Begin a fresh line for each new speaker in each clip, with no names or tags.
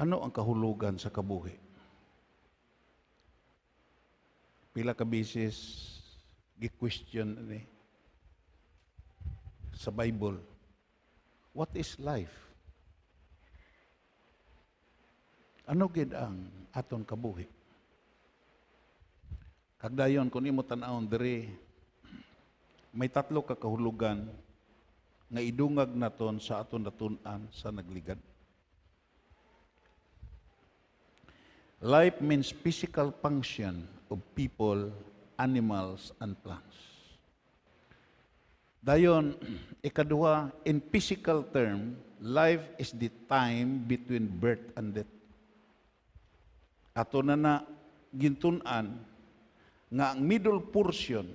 Ano ang kahulugan sa kabuhi? Pila ka bisis gi-question ni sa Bible. What is life? Ano gid ang aton kabuhi? Kagdayon kun imo tan-awon diri, may tatlo ka kahulugan nga idungag naton sa aton natun-an sa nagligad. Life means physical function of people, animals, and plants. Dayon, ikaduha, in physical term, life is the time between birth and death. Ato na gintun-an nga ang middle portion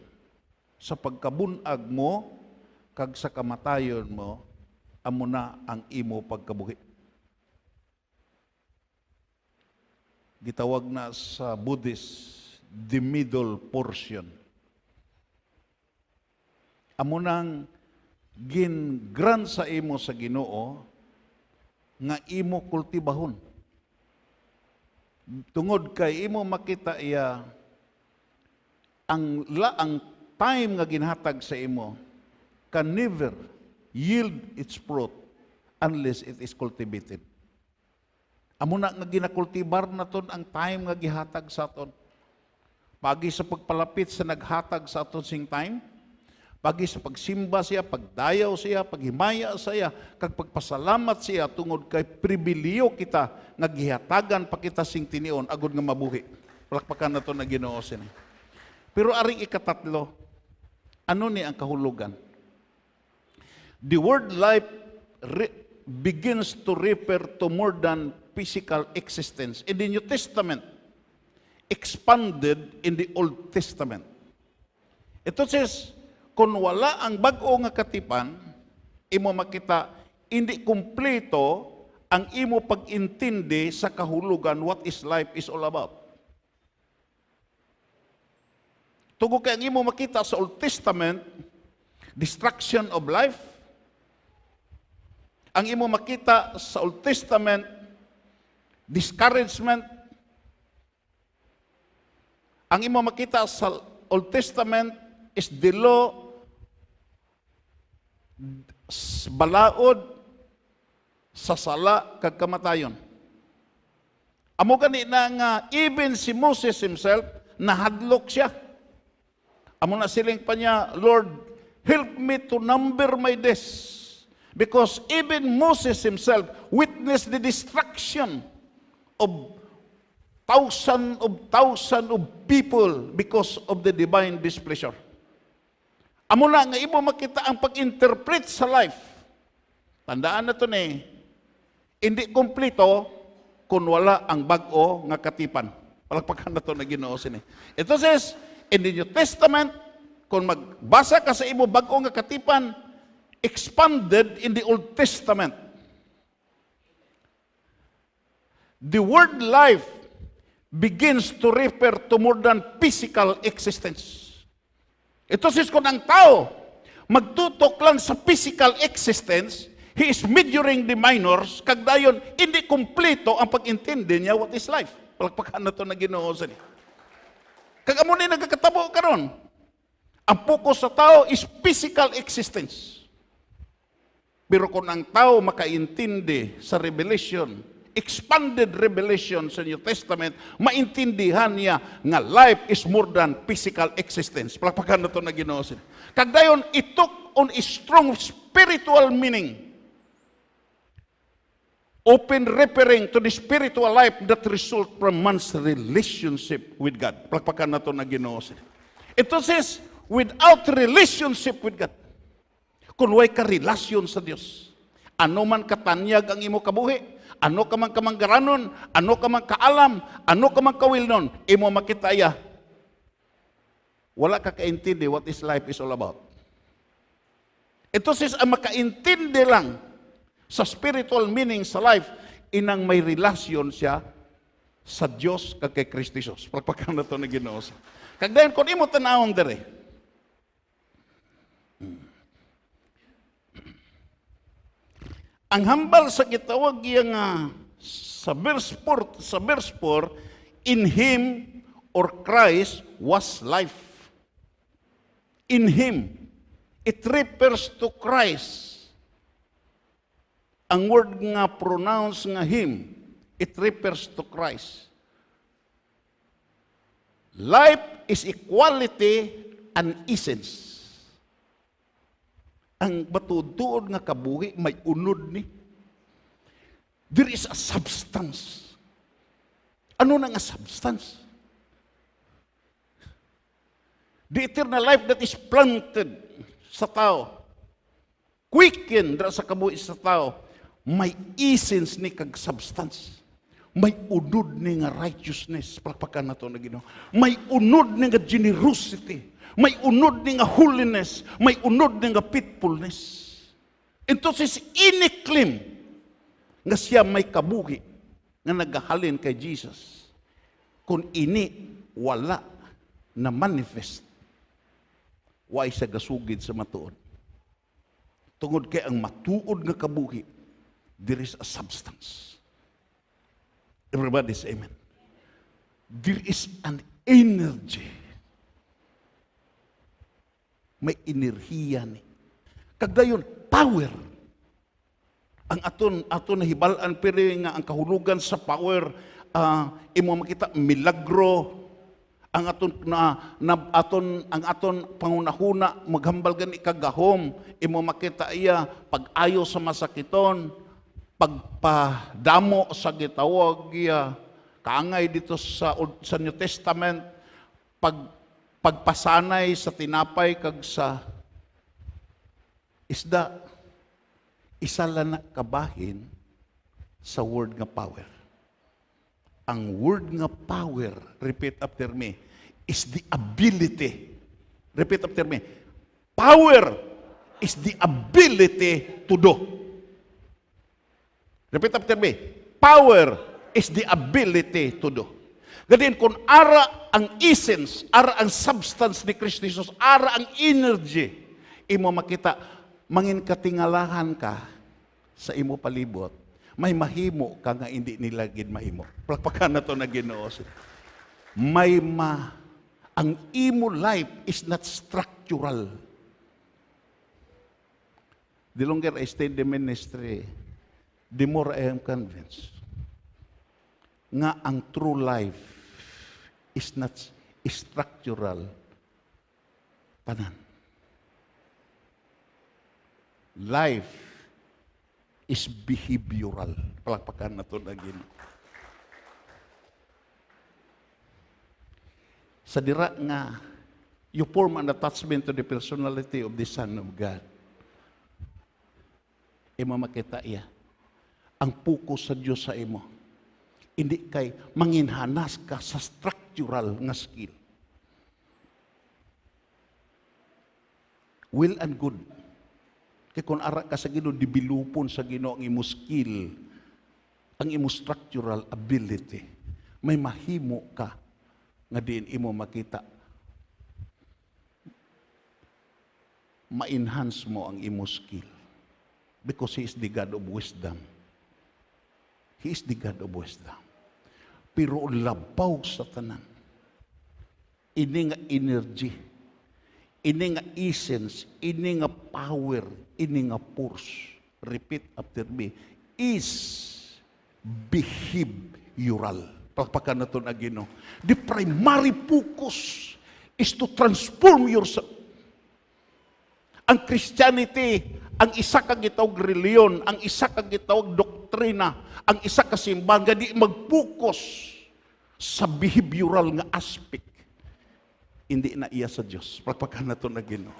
sa pagkabunag mo kag sa kamatayon mo, amo na ang imo pagkabuhi. Gitawag na sa Buddhist, the middle portion. Amo nang gin-grant sa imo sa Ginoo nga imo kultibahon. Tungod kay imo makita iya ang time nga ginhatag sa imo can never yield its fruit unless it is cultivated. Amo na nga ginakultibar naton ang time nga gihatag sa aton. Pagi sa pagpalapit sa naghatag sa aton sing time, pagi sa pagsimba siya, pagdayaw siya, paghimaya siya, kag pagpasalamat siya tungod kay pribiliyo kita nga gihatagan pa kita sing tinion agud nga mabuhi. Palakpakan naton na Ginoo sini. Pero aring ikatatlo, ano ni ang kahulugan? The word life begins to refer to more than physical existence. In the New Testament, expanded in the Old Testament. Ito says, kung wala ang bag-o nga katipan, imo makita, hindi kumpleto ang imo pag-intindi sa kahulugan what is life is all about. Tugo kay ang imo makita sa Old Testament, destruction of life. Ang imo makita sa Old Testament, discouragement. Ang imo makita sa Old Testament is the law, balaod, sasala, kag kamatayon. Amo gani na nga, even si Moses himself, nahadlok siya. Amo na siling pa niya, Lord, help me to number my days. Because even Moses himself witnessed the destruction of thousands of people because of the divine displeasure. Amo na nga imo makita ang pag-interpret sa life. Tandaan na to ni, hindi kompleto kung wala ang bag-o nga katipan. Palakpakan na to na Ginoo sini. Ito says, in the New Testament, kung magbasa ka sa imo bag-o nga katipan, expanded in the Old Testament. The word life begins to refer to more than physical existence. Ito says kung ang tao magtutok lang sa physical existence, he is measuring the minors, kag dayon hindi kumpleto ang pag-intindi niya what is life. Palakpakan na to na Ginoo sa ni. Kag amo ni nagkakatabo karon. Ang focus sa tao is physical existence. Pero kung ang tao makaintindi sa revelation, expanded revelation sa New Testament, maintindihan niya nga life is more than physical existence. Palakpakan na ito na Ginoo. Kagdayon, it took on a strong spiritual meaning. Open referring to the spiritual life that result from man's relationship with God. Palakpakan na ito na Ginoo. Ito says, without relationship with God, kung way ka relasyon sa Dios, ano man katanyag ang imo kabuhi, ano ka man kamanggaranon, ano ka man kaalam, ano ka man kawilnon, imo makitaya, wala ka kaintindi what is life is all about. Ito says, ang makaintindi lang sa spiritual meaning sa life, inang may relasyon siya sa Diyos kag kay Kristo Jesus. Pagpagkan na ito na Ginoo. Kag dayon kung imo tanawon dire, ang hambal sa gitawag yang sa verse 4, in Him or Christ was life. In Him. It refers to Christ. Ang word nga pronounce nga Him, it refers to Christ. Life is equality and essence. Ang matutuod nga kabuhi, may unod ni. There is a substance. Ano na nga substance? The eternal life that is planted sa tao, quickened sa kabuhi sa tao, may essence ni kag substance. May unod ni nga righteousness, palakpakan na ito na Ginoo. May unod ni nga generosity. May unod ni nga holiness. May unod ni nga faithfulness. Entonces, ini-claim nga siya may kabuhi nga nagahalin kay Jesus. Kung ini wala na manifest, why sa gasugid sa matuod. Tungod kay ang matuod nga kabuhi, there is a substance. Everybody say amen. There is an energy. May enerhiya ni. Kagdayon, power. Ang aton nahibalaan pero nga ang kahulugan sa power, imo makita milagro. Ang aton pangunahuna maghambal gani kagahom, imo makita iya pag-ayo sa masakiton, pagpadamo sa gitawag iya kaangay dito sa New Testament, pagpasanay sa tinapay kag sa isda, isa lang na kabahin sa word nga power. Ang word nga power, repeat after me, is the ability. Repeat after me. Power is the ability to do. Repeat after me. Power is the ability to do. Ganyan, kung ara ang essence, ara ang substance ni Kristo Jesus, ara ang energy, imo makita, mangin katingalahan ka sa imo palibot, may mahimo ka nga hindi nila gid mahimo. Palakpakan na to na Ginoo. Ang imo life is not structural. The longer I stay in the ministry, the more I am convinced nga ang true life is not structural tanan. Life is behavioral. Palakpakan na ito na Ginoo. Sa dira nga, you form an attachment to the personality of the Son of God. Imo makita iya. Ang focus sa Diyos sa imo. Hindi kay manginhanas ka sa structural nga skill. Will and good. Kaya kung ara ka sa Ginoo, dibilupon sa Ginoo ang imo skill, ang imo structural ability, may mahimo ka nga diin imo makita. Ma-enhance mo ang imo skill. Because He is the God of wisdom. He is the God of wisdom. Pero labaw sa tanan. Ini nga energy, ini nga essence, ini nga power, ini nga force. Repeat after me. Is behavioral. Palakpakan na ito na Ginoo. The primary focus is to transform yourself. Ang Christianity, ang isa ka gitawag reliyon, ang isa ka gitawag doktrina, ang isa ka simbahan, di mag-focus sa behavioral nga aspect. Hindi na iya sa Diyos. Palakpakan na ito na Ginoo.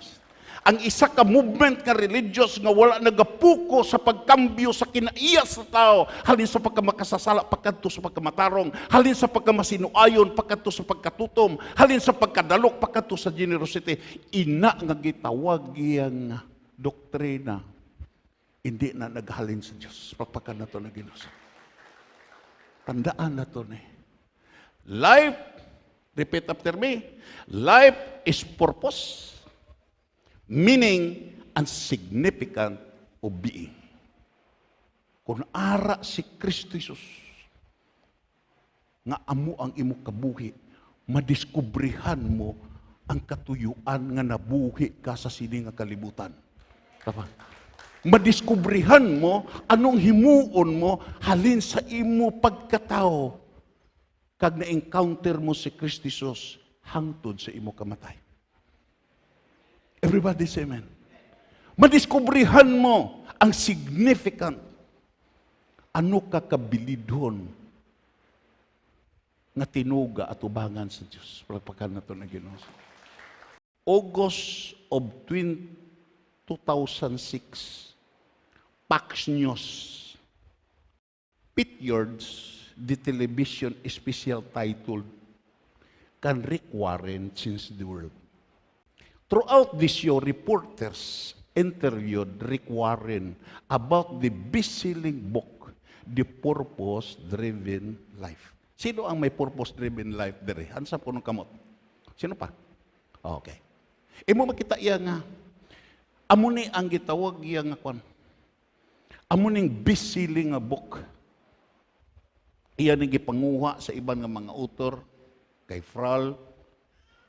Ang isa ka movement nga religious nga wala nagapuko sa pagkambyo sa kinaiya sa tao, halin sa pagkamakasasala, pagkadto sa pagkamatarong, halin sa pagkamasinuayon, pagkadto sa pagkatutom, halin sa pagkadalok, pagkadto sa generosity. Ina nga gitawag yang doktrina, hindi na naghalin sa Diyos. Pagpakan na ito na Ginoo. Tandaan na ito ni. Life, repeat after me, life is purpose, meaning and significant of being. Kung ara si Kristo Jesus, nga amo ang imo kabuhi, madiskubrihan mo ang katuyuan nga nabuhi ka sa sini nga kalibutan. Tama? Madiskubrihan mo anong himuon mo halin sa imo pagkatao kag na-encounter mo si Kristo Jesus hangtod sa imo kamatay. Everybody say amen. Madiskubrihan mo ang significant ano ka kabilidhon nga tinuga at ubangan sa Diyos. Pagpakan na ito na Ginoo. August of 2006, Pax News, Pityards, the television special titled, Can Rick Warren Change the World? Throughout this show, reporters interviewed Rick Warren about the best-selling book, The Purpose-Driven Life. Sino ang may purpose-driven life dere? Hansa po ng kamot? Sino pa? Okay. Imo makita iya nga, amo ni ang gitawag iya nga kwan. Amo ning best-selling nga book. Iya ning gipanguha sa iban nga mga author, kay Frall,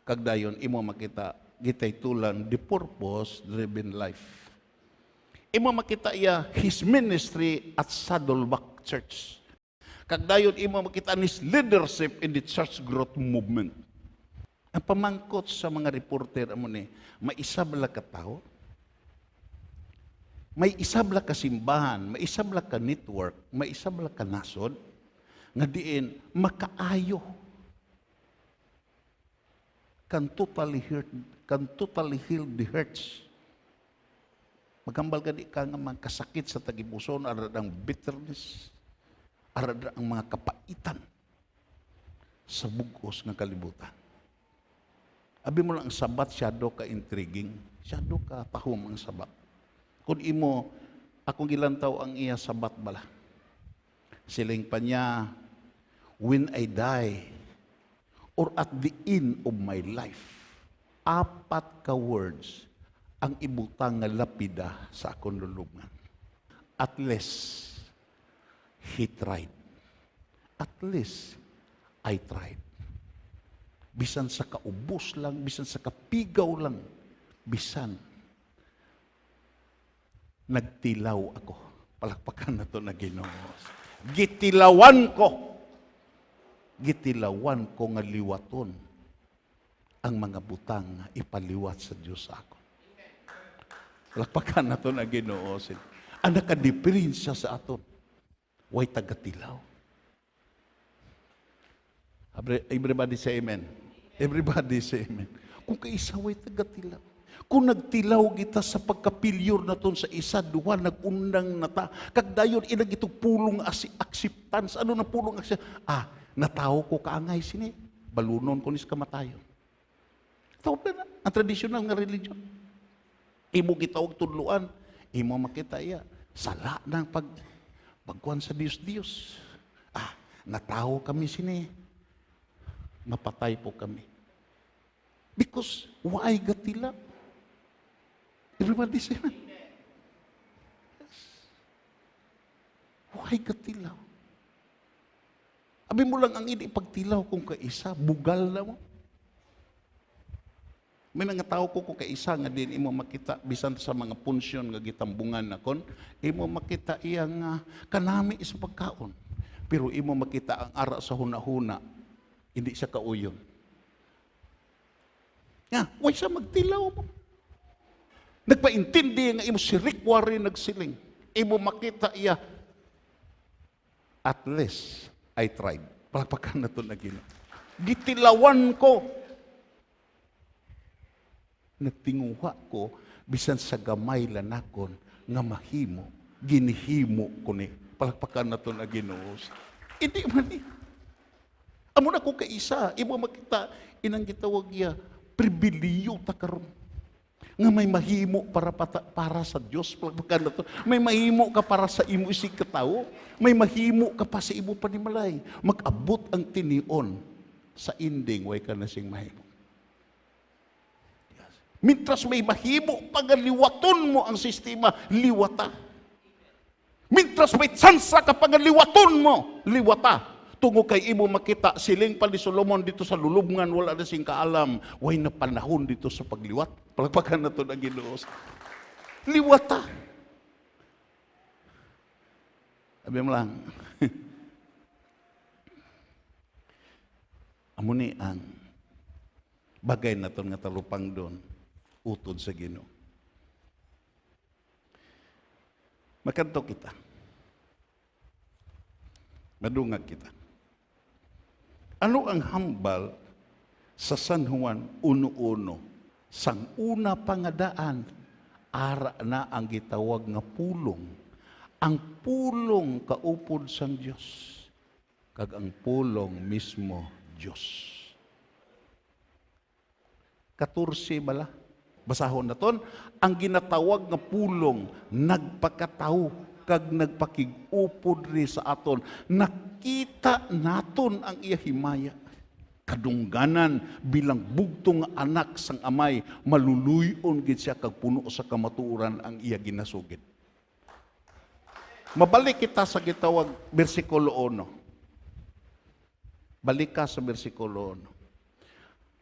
kag dayon imo makita gitaytulan The Purpose-Driven Life. Imo makita iya his ministry at Saddleback Church. Kag dayon imo makita his leadership in the church growth movement. Ang pamangkot sa mga reporter amo ni, may isabla ka tao, may isabla ka simbahan, may isabla ka network, may isabla ka nasod, nga diin makaayo can totally heal the hurts. Magambal ka di ka nga mga kasakit sa tagipuson, arad ang bitterness, arad ang mga kapaitan sa bugos ng kalibutan. Abi mo lang ang sabat, syado ka intriguing, syado ka tahom ang sabat. Kung imo, akong gilantaw ang iya sabat bala. Siling pa niya, when I die, or at the end of my life, 4 ka words ang ibutang nga lapida sa akong lulubngan. At least, he tried. At least, I tried. Bisan sa kaubos lang, bisan sa kapigaw lang, bisan, nagtilaw ako. Palakpakan na to na Ginoo. Gitilawan ko nga liwaton ang mga butang nga ipaliwat sa Diyos sa ako. Palakpakan na to na Ginoo. Ang nakadiferensya sa aton, way tagatilaw. Everybody say amen. Everybody say amen. Kung kaisa way tagatilaw. Kung nagtilaw kita sa pagkapilyur na ton sa isa, duha, nagundang nata, kagdayon ilag itong pulong acceptance. Ano na pulong acceptance? Natao ko kaangay sini. Balunon ko nis kamatayon. Tawag na ang traditional nga religion. Imo gitawag tudluan, imo makita iya. Sala ng pagkuhan sa Diyos-Diyos. Natao kami sini. Mapatay po kami. Because, why gatila? Everybody say, yes. Why gatila? Abi mo lang ang ini pagtilaw kung kaisa, bugal na mo. May mga tao ko kung kaisa nga din, imo makita, bisan sa mga punsyon nga gitambungan na kon, imo makita iyang kanami sa pagkaon. Pero imo makita ang ara sa hunahuna, hindi siya kauyon. Huwag siya magtilaw mo. Nagpaintindi nga imo si Rick Warren nagsiling. Imo makita iya, at least, I tried. Palakpakan na ito na Ginoo. Gitilawan ko. Nagtinguha ko, bisan sa gamay lanakon, nga mahimo, ginihimo ko ni. Palakpakan na ito na Ginoo. Hindi man ni. Amo na ko kaisa, imo makita, inang gitawag iya, pribiliyo ta karon. Nga may mahimo para sa Dios, palakpakan na to. May mahimo ka para sa imo isig katao. May mahimo ka pa sa imo panimalay. Mag-abot ang tinion sa ending, way ka na sing mahimo. Yes. Mintras may mahimo, pagaliwaton mo ang sistema, liwata. Mintras may tsansa ka pagaliwaton mo, liwata. Tungo kay imo makita siling pa ni Solomon dito sa lulubngan, wala na sing kaalam. Way na panahon dito sa pagliwat. Palagpakan na to na Ginoo. Liwat ta. Sabi mo lang, amo ni ang bagay na to nga talupang doon, utod sa Ginoo. Makanto kita. Madungag kita. Ano ang hambal sa San Juan 1:1? Sang una pangadaan, ara na ang gitawag nga pulong. Ang pulong kaupod sang Dios. Kag ang pulong mismo Dios. 14 bala. Basahon na ton, ang ginatawag nga pulong, nagpakatao, kag nagpakig-upod ri sa aton. Nakita naton ang iya himaya. Kadungganan bilang bugtong anak sang amay, maluluyon gid siya kag puno sa kamatuoran ang iya ginasugid. Mabalik kita sa gitawag bersikulo 1. Balik ka sa bersikulo 1.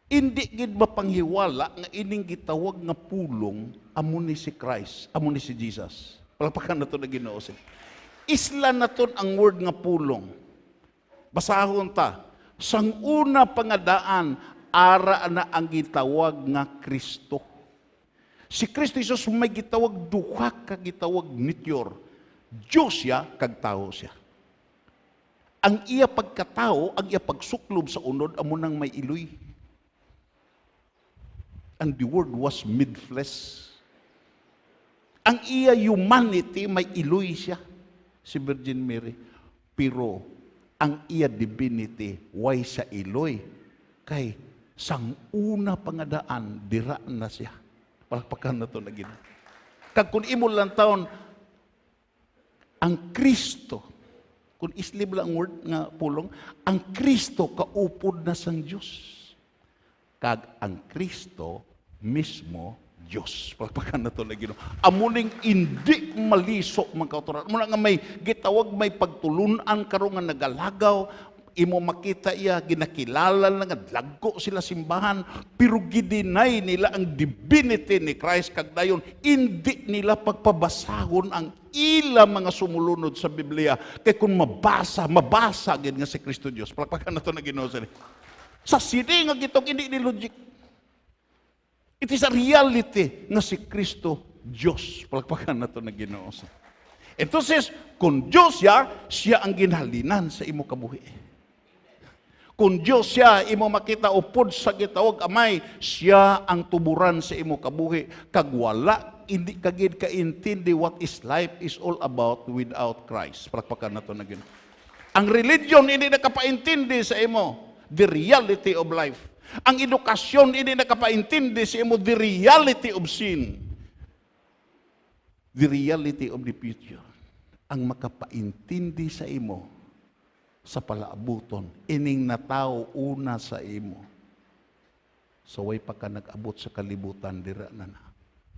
Hindi gid mapanghiwala nga ining gitawag nga pulong amo ni si Christ, amo ni si Jesus. Palakpakan na to na Ginoo. Isla na to ang word nga pulong. Basahon ta, sang una pangadaan, ara na ang gitawag nga Kristo. Si Kristo Jesus may gitawag duha ka gitawag nityor. Diyos siya, kag tao siya. Ang iya pagkatao, ang iya pagsuklob sa unod, amo nang may iloy. And the word was made flesh. Ang iya humanity, may iloy siya, si Virgin Mary. Pero, ang iya divinity, why sa iloy? Kay, sang una pangadaan, dira na siya. Palakpakan na to na gina. Kag kung imo lang taon, ang Kristo, kung islib lang word nga pulong, ang Kristo kaupod na sang Diyos. Kag ang Kristo mismo Diyos. Palakpakan na to na Ginoo. Amuning hindi maliso mga kauturan. Muna nga may gitawag, may pagtulunan karon nga nagalagaw, imo makita iya, ginakilala lang, lagko sila simbahan, pero gidinay nila ang divinity ni Christ, kag dayon, hindi nila pagpabasahon ang ilang mga sumulunod sa Biblia. Kaya kung mabasa gid nga si Kristo Diyos. Palakpakan na to na Ginoo. Sa sini nga gitong hindi ni logic. It is a reality nga si Kristo Diyos. Palakpakan na to na Ginoo. Entonces, kung Diyos siya ang ginhalinan sa imo kabuhi. Kung Diyos siya, imo makita upod sa gitawag amay, siya ang tuburan sa imo kabuhi. Kag wala, hindi kagid kaintindi what is life is all about without Christ. Palakpakan na to na Ginoo. Ang religion hindi nakapaintindi sa imo the reality of life. Ang edukasyon hindi nakapaintindi sa imo the reality of sin. The reality of the future. Ang makapaintindi sa imo sa palaabuton, ining natao una sa imo. So way pa ka nag-abot sa kalibutan, dira na na.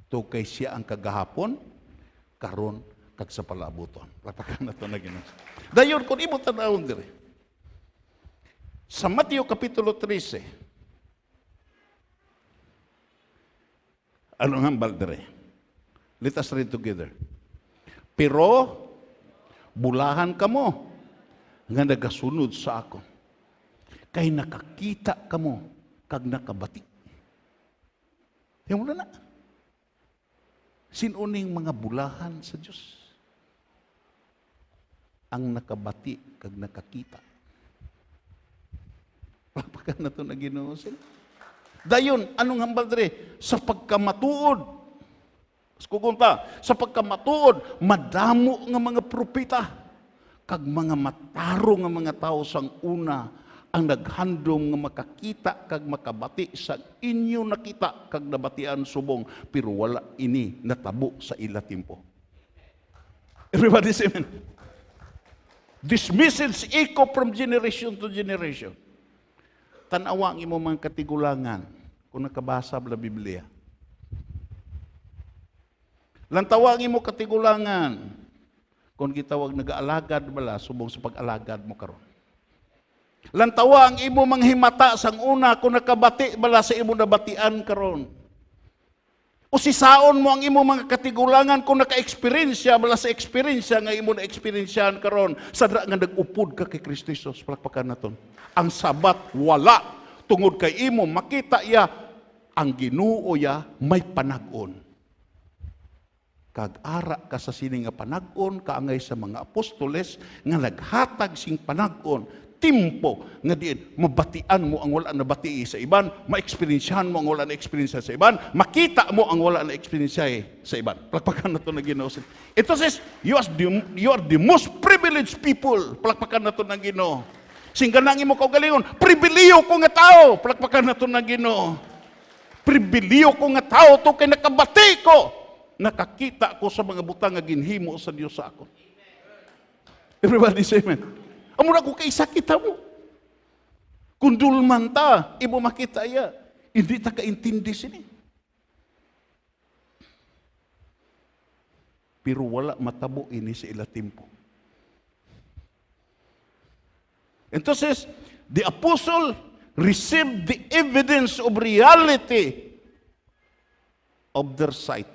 To kay siya ang kagahapon, karon kag sa palaabuton. Papakan na to na Ginoo. Dayon, kung imo tanawon dire, sa Mateo Kapitulo 13, anong hambal dire? Let us read together. Pero, bulahan kamo, nga nagasunod sa ako. Kay nakakita kamo, kag nakabati. Yung na. Sinuning mga bulahan sa Diyos? Ang nakabati, kag nakakita. Pagpakan na ito na Ginoo sila. Dayon, anong hambal dire? Sa pagkamatuod. Kukunta, sa pagkamatuod, madamo nga mga propita, kag mga mataro nga mga tao sang una, ang naghandom nga makakita kag makabati sa inyo nakita kag nabatian subong, pero wala ini natabo sa ila timpo. Everybody say amen. This message echo from generation to generation. Tanawa ang imo mga katigulangan kung nakabasa sa Biblia. Lantawa ang imo katigulangan kung gitawag nag-aalagad bala subong sa pag-alagad mo karon. Lantawa ang imo manghimata sang una kung nakabati bala sa imo nabatian karon. O sisaon mo ang imo mga katigulangan kung naka-eksperyensya bala sa eksperyensya nga imo na-eksperyensyahan karon sadra nga nag-upod ka kay Kristo Jesus. Palakpakan naton. Ang sabat wala tungod kay imo makita ya ang Ginoo ya may panag-on. Kag-ara ka sa sini nga panag-on kaangay sa mga apostoles nga naghatag sing panag-on timpo nga diin mabatian mo ang wala na batii sa iban, ma-eksperyensyahan mo ang wala na eksperyensya sa iban, makita mo ang wala na eksperyensya sa iban. Palakpakan na ito na Ginoo. Ito says, you are the most privileged people. Palakpakan na ito ng Ginoo. Singganangin mo kaugalingon, pribiliyo ko nga tao. Palakpakan na ito ng Ginoo. Pribiliyo ko nga tao to kay nakabati ko. Nakakita ko sa mga butang nga ginhimo sa Dios sa ako. Everybody say amen. Amo na ko kay sakita mo. Kundulman ta, imo makita ya. Hindi ta kaintindi sini. Pero wala matabo ini sa ila timpo. Entonces, the apostle received the evidence of reality of their sight.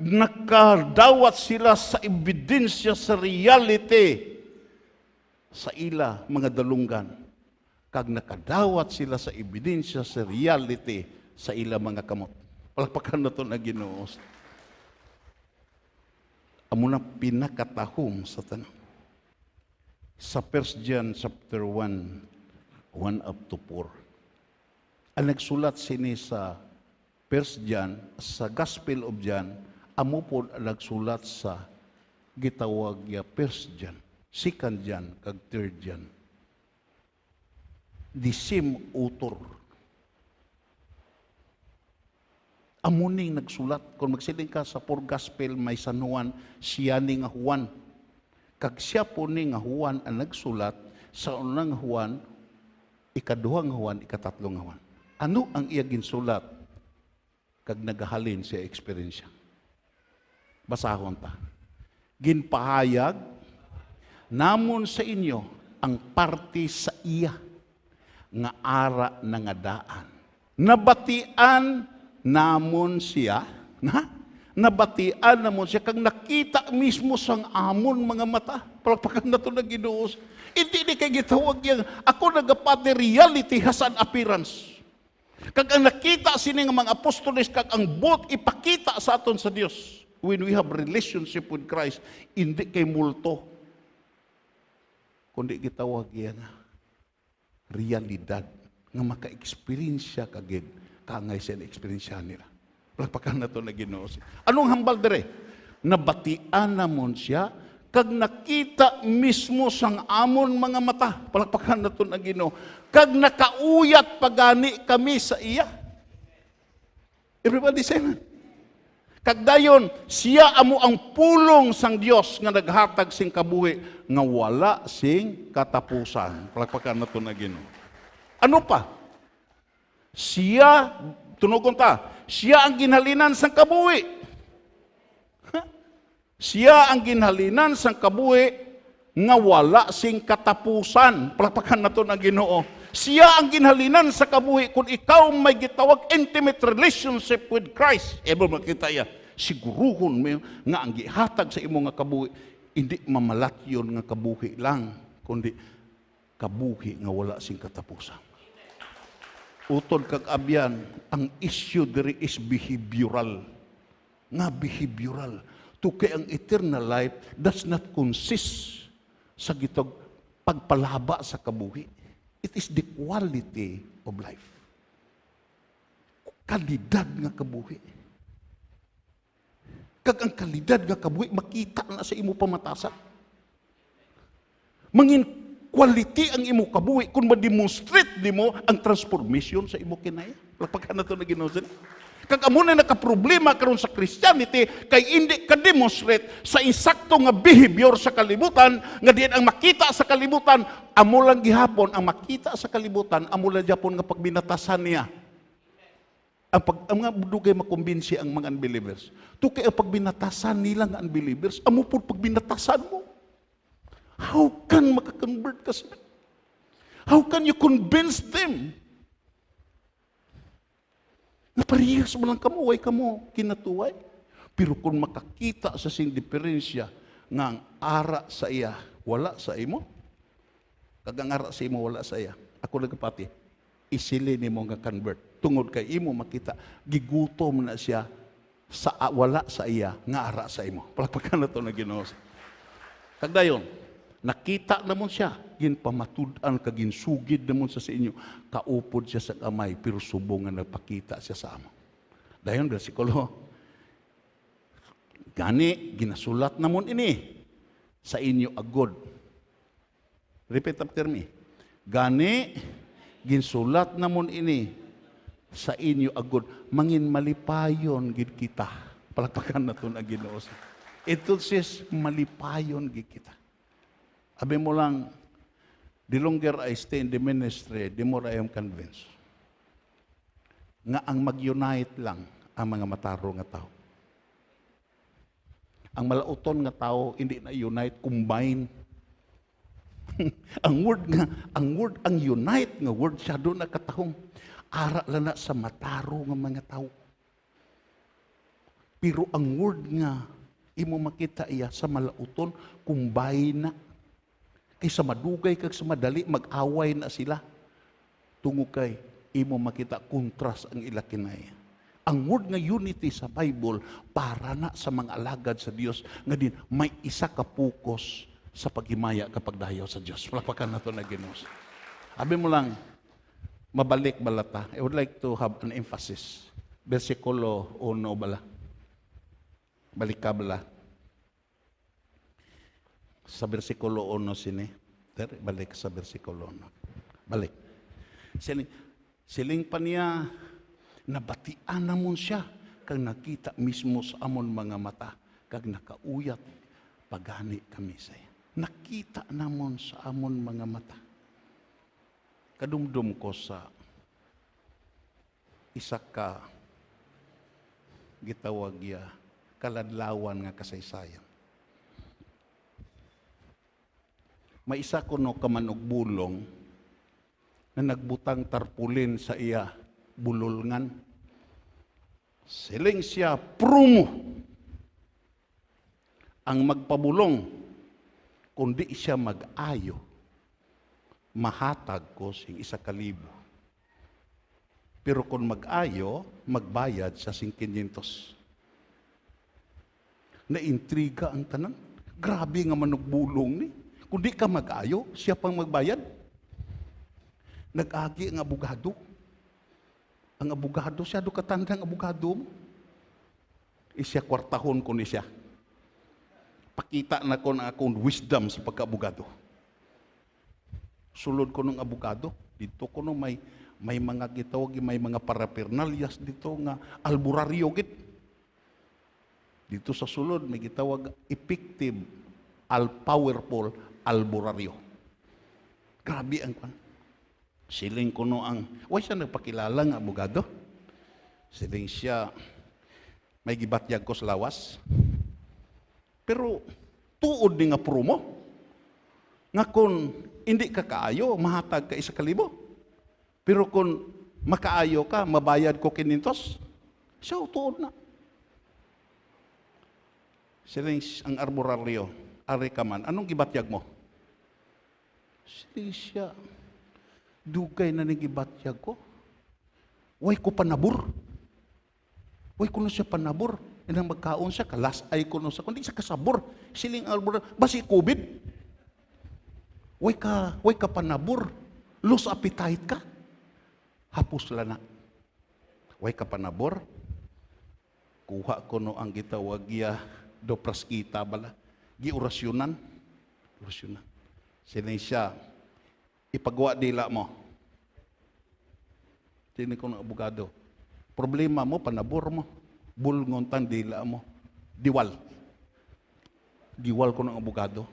Nakadawat sila sa ebidensya sa reality sa ila mga dalunggan. Kag nakadawat sila sa ebidensya sa reality sa ila mga kamot. Palakpakan na ito na Ginoo. Amo na pinakatahom sa tanang. Sa 1 John chapter 1, 1 up to 4. Ang nagsulat sini sa 1 John, sa Gospel of John, amo po ang nagsulat sa gitawag ya 1 John. 2 John, kag 3 John. The same author. Amuning nagsulat. Kung magsiling ka sa 4 Gospel, may San Juan, siya ni nga Juan. Kag siya po ni nga Juan ang nagsulat sa unang Juan, ikaduhang Juan, ikatatlong Juan. Ano ang iya ginsulat? Kag nagahalin siya eksperyensya. Basahon ta. Ginpahayag namon sa inyo ang parte sa iya nga ara na nga daan. Nabatian namon siya, nabatian namon siya kag nakita mismo sang amon mga mata. Palakpakan na ito na Ginoo. Hindi ni kay gitawag yang ako nagapati reality has an appearance. Kag ang nakita sini nga mga apostoles kag ang bot ipakita sa aton sa Dios when we have relationship with Christ, hindi kay multo. Kundi gitawag yan realidad nga maka-experience kagid kaangay siya na experience nila. Palakpakan na ito na Ginoo. Anong hambal dire? Nabatian namon siya kag nakita mismo sang amon mga mata. Palakpakan na ito na Ginoo. Kag nakauyat pagani kami sa iya. Everybody say amen. Kag dayon siya amo ang pulong sang Dios nga naghatag sing kabuhi nga wala sing katapusan. Palakpakan na ito na Ginoo. Ano pa? Siya, tunugon ta, siya ang ginhalinan sang kabuhi. Siya ang ginhalinan sang kabuhi nga wala sing katapusan. Palakpakan na ito na Ginoo. Siya ang ginhalinan sa kabuhi kung ikaw may gitawag intimate relationship with Christ. Ebo makita ya, siguruhon mo nga ang gihatag sa imo nga kabuhi, hindi mamalatyon nga kabuhi lang, kundi kabuhi nga wala sing katapusan. Utod kag abyan, ang issue diri is behavioral. Nga behavioral. Tukay ang eternal life does not consist sa gitog pagpalaba sa kabuhi. It is the quality of life. Kalidad nga kabuhi. Kag ang kalidad nga kabuhi, makita na sa imo pamatasan. Mangin quality ang imo kabuhi kung ma-demonstrate di mo ang transformation sa imo kinaya. Lapagkan na ito na Ginoo. Kag amo na nakaproblema karon sa Christianity kay hindi ka demonstrate sa insakto nga behavior sa kalibutan nga diin ang makita sa kalibutan amo lang gihapon ang makita sa kalibutan amo lang gyapon nga pagbinatasan niya. Ang mga dugay makumbinsi ang mga unbelievers. Tukay ang pagbinatasan nila nga unbelievers, amo pud pagbinatasan mo. How can makakonvert ka sila? How can you convince them? Na parehas mo lang kamo, way kamo kinatuway. Pero kung makakita sa sing diferensya nga ang ara sa iya, wala sa imo, kagang ara sa imo, wala sa iya. Ako nagkapati, isili ni mo nga convert. Tungod kay imo makita, gigutom na siya sa wala sa iya, nga ara sa imo. Palakpakan na ito na Ginoo. Kagdayon, nakita namon siya, ginpamatudan ka, ginsugid namon sa inyo, kaupod siya sa kamay, pero subong nga nagpakita siya sa amo. Dayon, versikulo, gani, ginasulat namon ini, sa inyo agod. Repeat after me. Gani, ginsulat namon ini, sa inyo agod. Mangin malipayon, gid kita. Palakpakan na ito na Ginoo. Ito says, malipayon, gid kita. Abi mo lang, the longer I stay in the ministry, the more I am convinced. Nga ang mag-unite lang ang mga mataro nga tao. Ang malauton nga tao, hindi na unite, combine. ang unite nga word, siya doon nakatahong. Ara lang na sa mataro nga mga tao. Pero ang word nga, imo makita iya sa malauton, combine na. Kaysa madugay kag sa madali, mag-away na sila. Tungo kay, imo makita kontras ang ila kinay. Ang word nga unity sa Bible, para na sa mga alagad sa Dios nga din, may isa ka focus sa paghimaya kapag dayaw sa Dios. Palakpakan na ito na Ginoo. Abi mo lang, mabalik balata. I would like to have an emphasis. Versikulo 1 bala. Balik ka bala. Sa versikulo 1 sini. Balik sa versikulo 1. Balik. Siling pa niya, nabatian namon siya, kag nakita mismo sa amon mga mata, kag nakauyat, pagani kami saya. Nakita namon sa amon mga mata. Kadumdum ko sa isa ka gitawag ya kaladlawan nga kasaysayan. May isa ko no kamanog bulong na nagbutang tarpulin sa iya bululngan. Siling siya prumo ang magpabulong kundi siya mag-ayo mahatag ko sing 1,000. Pero kung mag-ayo, magbayad sa 500. Naintriga ang tanan. Grabe nga manugbulong ni. Kung di ka mag-ayo, siya pang magbayad. Nag-agi ang abogado. Ang abogado, siya do katanda ang abogado mo. Isya kwartahon ko ni siya. Pakita na ko na akong wisdom sa pagka-abogado. Sulod ko ng abogado, dito ko no may mga gitawag, may mga parapernalyas dito nga alburaryo git. Dito sa sulod may gitawag effective powerful alburaryo. Grabe ang kwan. Siling ko no ang siya nagpakilala nga abogado. Siling siya may gibatyag ko sa lawas. Pero tuod ni nga promo. Nga kung hindi ka kaayo, mahatag ka 1,000. Pero kung makaayo ka, mabayad ko 500. Siya, tuod na. Siling ang arboraryo, ari ka man, anong gibatyag mo? Siling siya, dugay na ning gibatyag ko. Way ko panabur. Way ko na siya panabur. Inang magkaon siya, kalas ay ko na sa kundi sa kasabor. Siling arboraryo, basi COVID. Way ka panabur, lose appetite ka, hapos lang na. Way ka panabur, kuha ko no ang gitawag ya do praskita bala, giorasyonan, orasyonan. Sila siya, ipagawa dila mo. Sini ko ng abogado, problema mo, panabur mo, bulngontan dila mo, diwal. Diwal ko ng abogado.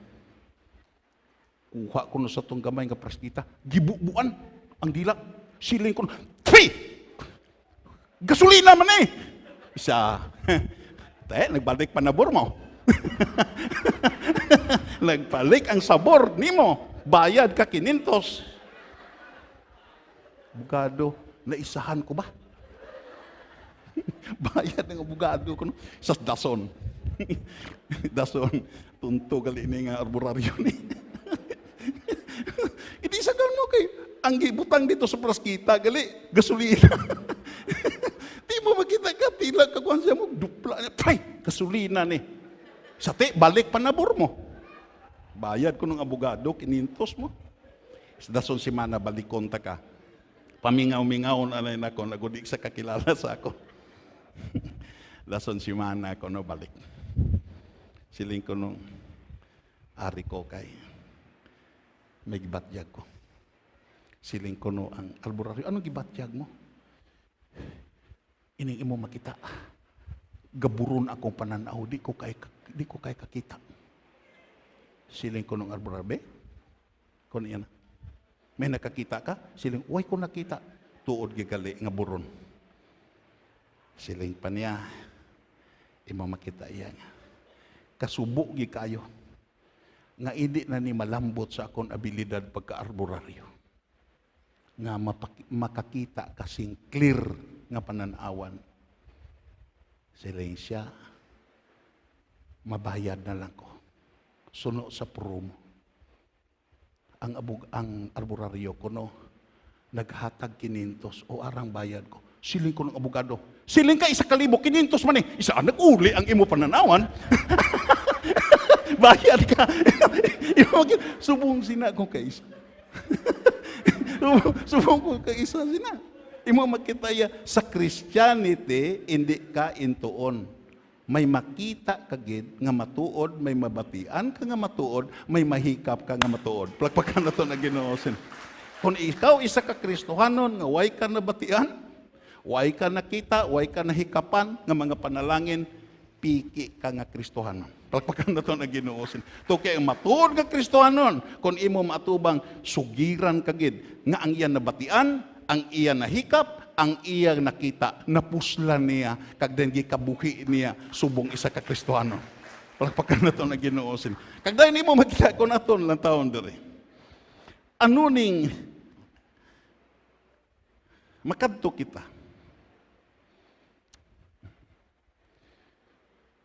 Kuha ko na sa itong gamay nga praskita, gibubuan ang dila. Siling ko, Twi! Gasolina man eh! Isa, nagbalik panabor mo. Nagbalik ang sabor ni mo. Bayad ka 500. Abogado, naisahan ko ba? Bayad ng abogado ko, no? Sa dason. Dason, tunto gali ni nga arboraryo ni. Hindi sa gano kay, ang gibutang dito sa praskita, gali, gasolina. Di mo makita ka, tila ka kung siya mo, dupla niya, pray, gasolina ni. Sa balik panabor mo. Bayad ko ng abogado, kinintos mo. Sa dason si Mana, balikon ta ka. Pamingaw-mingaw na rin ako, nagudik sa kakilala sa ako. Dason si Mana ako, no, balik. Siling ko nung ari ko kay may gibatyag ko. Siling ko no ang albularyo, anong gibatyag mo? Ining imo makita. Gaburon akong pananaw, di ko kay kakita. Siling ko nung albularyo, kung yan. May nakakita ka? Siling, uy ko nakita. Tuod gigali nga buron. Siling pa niya, imo makita iya nga. Kasubo gi kayo nga hindi na ni malambot sa akong abilidad pagka-arboraryo nga makakita kasing clear nga pananawan. Siya, mabayad na lang ko. Suno sa promo. Ang arboraryo ko, no, naghatag 500 o arang bayad ko. Siling ko ng abogado. Siling ka 1,000, 500 man eh. Isa nag-uli ang imo pananawan. Bayad ka. Subong sina ko kay isa. Subong ko kay isa sina. Imo makita ya sa Christianity, hindi ka intuon. May makita ka gid nga matuod, may mabatian ka nga matuod, may mahikap ka nga matuod. Plagpakan na to na Ginoo. Kung ikaw isa ka Kristohanon nga way ka nabatian, way ka nakita, way ka nahikapan nga mga panalangin, piki ka nga Kristohanon. Palakpakan na ito na Ginoo. To kay matuod nga Kristohanon, kung imo matubang sugiran kagid nga ang iya nabatian, ang iya nahikap, ang iya nakita, napuslan niya, kag den gikabuhi niya subong isa ka Kristohanon. Palakpakan na ito na Ginoo. Kag dahil imo makita ko na ito lang taon diri. Ano ning makadto kita?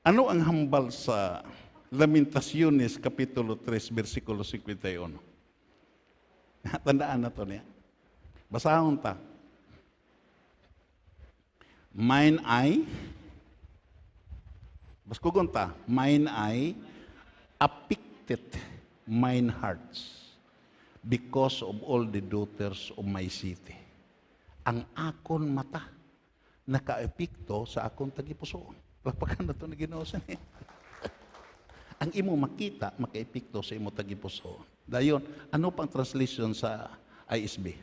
Ano ang hambal sa Lamentaciones Kapitulo 3, versikulo 51? Tandaan na ito niya. Basahon ta. Mine eye, baskugon ta, mine eye, afflicted mine hearts, because of all the daughters of my city. Ang akon mata, naka-epikto sa akong tagipusoon. Lapakan na ito na Ginoo sa niya. Ang imo makita, maka-epikto sa imo tagipusoon. Dayon, ano pang translation sa ISB?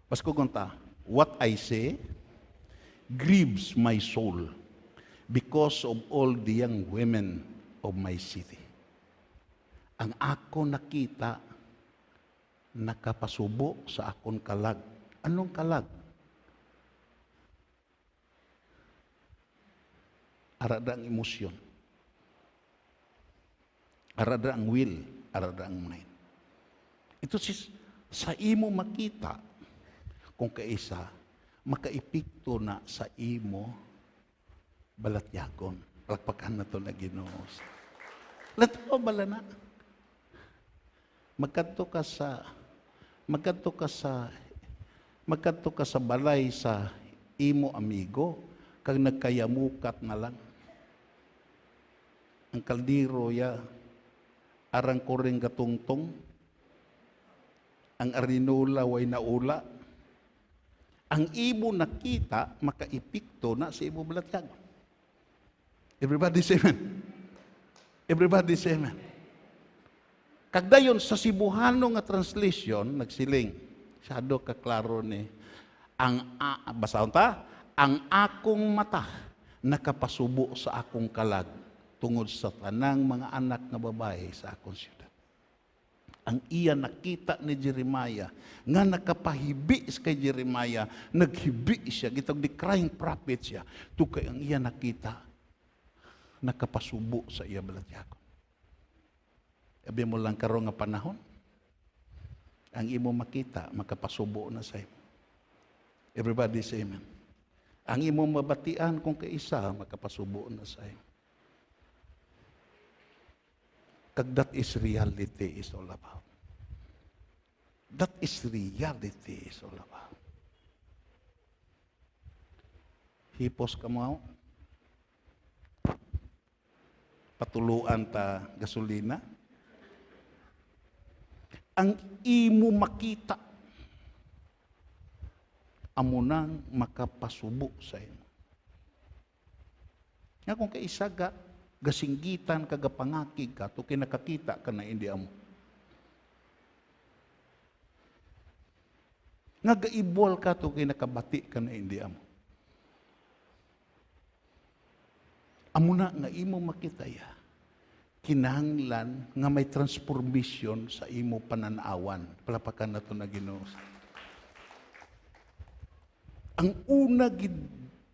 Baskugon ta, what I say grieves my soul because of all the young women of my city. Ang ako nakita, nakapasubo sa akong kalag. Anong kalag? Arada ang emosyon. Arada ang will. Arada ang mind. Ito sa imo makita, kung kaisa, makaipikto na sa imo balatyagon. Palakpakan na ito na Ginoo. Lato bala na. Magkadto ka sa balay sa imo amigo, kag nagkayamukat na lang. Ang kaldero ya, arang koring gatungtong, ang arinula way naula. Ang imo nakita, makaipikto na sa imo balatyagon. Everybody say amen. Everybody say amen. Kagdayon sa Cebuano nga translation, nagsiling, sado kaklaro ni, basahon ta, ang akong mata nakapasubo sa akong kalag tungod sa tanang mga anak na babae sa akong siyudad. Ang iya nakita ni Jeremiah, nga nakapahibi kay Jeremiah, naghibi siya, gitawag di crying prophet siya, tukay ang iya nakita, nakapasubo sa iya balatyagon. Abi mo lang karon nga panahon, Ang imo makita, makapasubo na sa imo. Everybody say amen. Ang imo mabatian kung kaisa, makapasubo na sa imo. Kag that is reality is all about. That is reality is all about. Hipos ka mo, patuluan ta gasolina, ang imo makita, amo nang makapasubo sa imo. Nga kung kaisa ka, gasinggitan, kagapangakig ka, to kinakakita ka na hindi amo. Nga gaibol ka, to kinakabati ka na hindi amo. Amo na nga imo makita ya, kinahanglan nga may transformation sa imo pananawan. Palapakan na ito na Ginoo. Ang una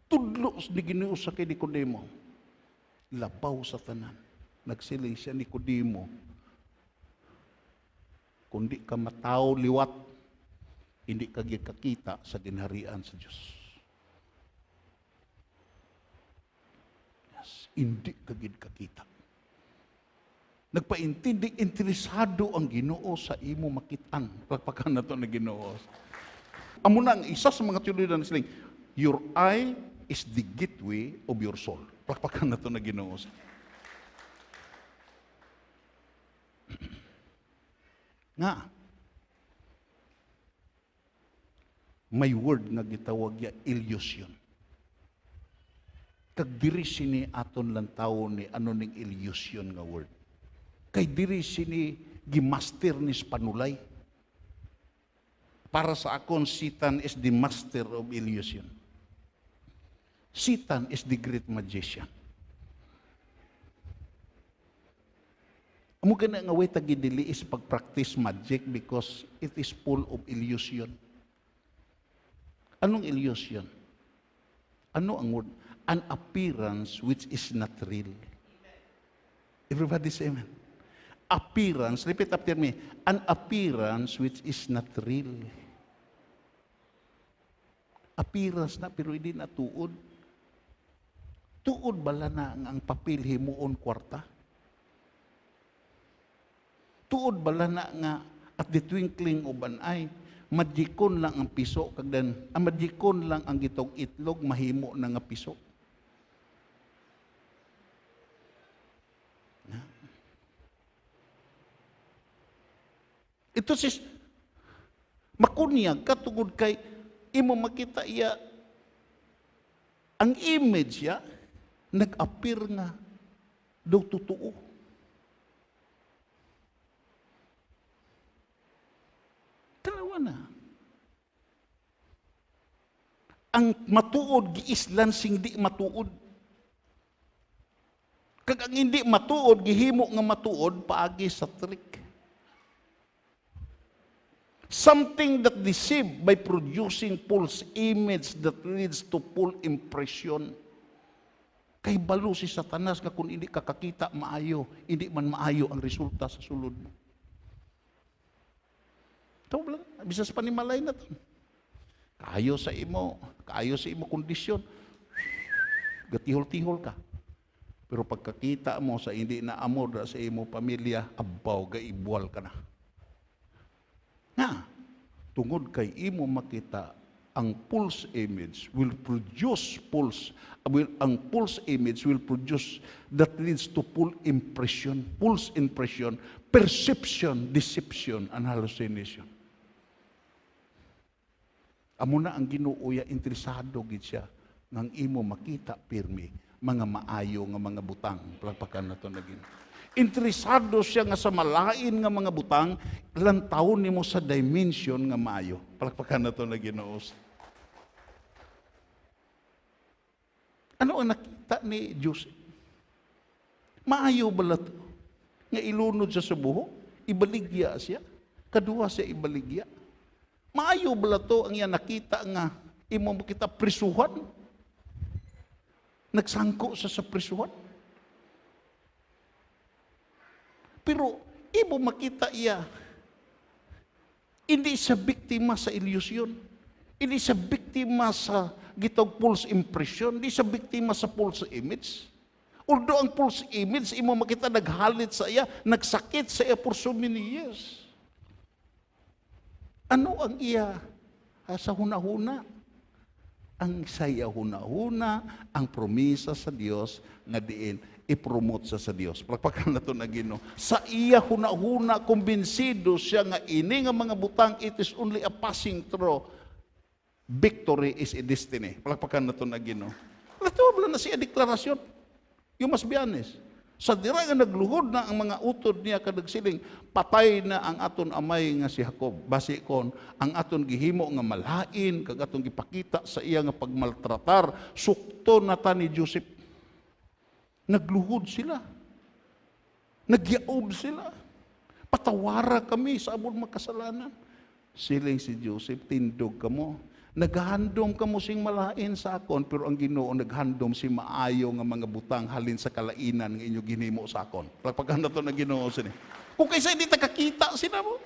tudlo ni Ginoo sa kay Nicodemo, labaw sa tanan. Nagsiling siya Nicodemo, kundi ka matao liwat, hindi ka gikakita sa ginharian sa Diyos. Hindi kagid kakita. Nagpaintindi, interesado ang Ginoo sa imo makitaan. Pagpakan na ito na Ginoo. Amo na ang isa sa mga tiyulidan na siling, your eye is the gateway of your soul. Pagpakan na ito na Ginoo. Nga, may word nga gitawag ya illusion. Kag diri sini aton lang tao ni ano ning illusion nga word. Kay diri sini gimaster ni panulay. Para sa akon, Satan is the master of illusion. Satan is the great magician. Amo gana nga way tagidili is pag-practice magic because it is full of illusion. Anong illusion? Ano ang word? An appearance which is not real. Everybody say amen. Appearance, repeat after me. An appearance which is not real. Appearance na pero hindi na tuod. Tuod bala na ang papel himuon kwarta. Tuod bala na nga at the twinkling of an eye, madjikon lang ang piso kagdan, madjikon lang ang gitog itlog mahimo na nga piso. Ito sis, makunyag katungod kay imo makita iya ang image ya nag-appear nga daw totoo. Dalawa na. Ang matuod giislan sing di matuod. Kag ang hindi matuod gihimo nga matuod paagi sa trick. Something that deceived by producing false image that leads to full impression. Kay balo si Satanas nga kung hindi kakakita maayo, hindi man maayo ang resulta sa sulod mo. Ito lang, bisas panimalay na ito. Kaayo sa imo kondisyon, gatihol-tihol ka. Pero pagkakita mo sa hindi na amor sa imo pamilya, abaw, gaibwal ka na. Na, tungod kay imo makita ang false image will produce ang false image will produce that leads to false impression, perception, deception, and hallucination. Amo na ang Ginoo ya interesado gid siya nang imo makita pirmi mga maayo nga mga butang. Pagpakan nato na Ginoo. Interesado siya nga sa malain nga mga butang, lantaw nimo sa dimension nga maayo. Palakpakan na ito na Ginoo. Ano ang nakita ni Joseph? Maayo bala ito? Nga ilunod siya sa buho? Ibaligya siya? Kadua siya ibaligya? Maayo bala ito ang iya nakita nga imo kita prisuhan? Nagsangko sa prisuhan? Pero, ibo makita iya. Hindi siya biktima sa ilusyon. Hindi siya biktima sa gitog false impression. Hindi siya biktima sa false image. Although ang false image, imo makita naghalit sa iya, nagsakit sa iya for so many years. Ano ang iya sa hunahuna? Ang saya hunahuna, ang promisa sa Dios nga diin i-promote sa Dios. Palakpakan na ito na Ginoo. Sa iya hunahuna, kumbinsido siya nga ini nga mga butang, it is only a passing through. Victory is a destiny. Palakpakan na ito na Ginoo. Wala na siya deklarasyon. You must be honest. Sa dira nga nagluhod na ang mga utod niya kadagsiling, patay na ang aton amay nga si Jacob. Basi kon, ang aton gihimo nga malain, kag aton gipakita sa iya nga pagmaltratar, sukto na ta ni Joseph. Nagluhod sila. Nagyaob sila. Patawara kami sa abot makasalanan. Siling si Joseph, tindog kamo. Naghandom kamo sing malain sa akon, pero ang Ginoo naghandom si maayo nga mga butang halin sa kalainan nga inyo ginhimo sa akon. Pagpaghan na to na Ginoo sini. Kung kaysa hindi takakita sila mo,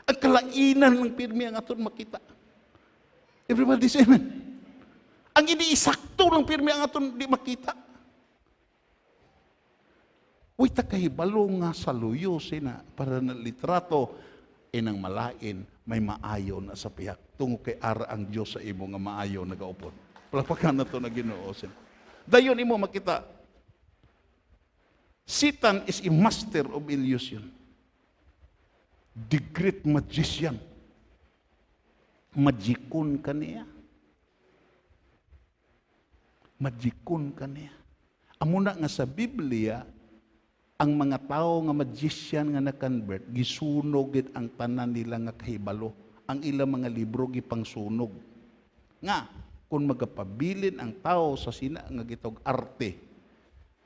ang kalainan ng pirmi ang aton makita. Everybody say amen. Ang iniisakto ng pirmi ang aton di makita. Uy, takahibalo nga sa luyo sina para na litrato inang malain may maayo na sa piyak. Tungo kay ara ang Diyos sa imo nga maayo nagaupod. Palapakan na to na Ginoo. Dayon imo makita, Satan is a master of illusion. The great magician. Magikon kaniya. Magikon kaniya. Amuna nga sa Biblia, ang mga tao nga magician nga na-convert, gisunog ang tanan nila nga kahibalo. Ang ilang mga libro gipangsunog. Nga, kung magapabilin ang tao sa sina nga gitog arte,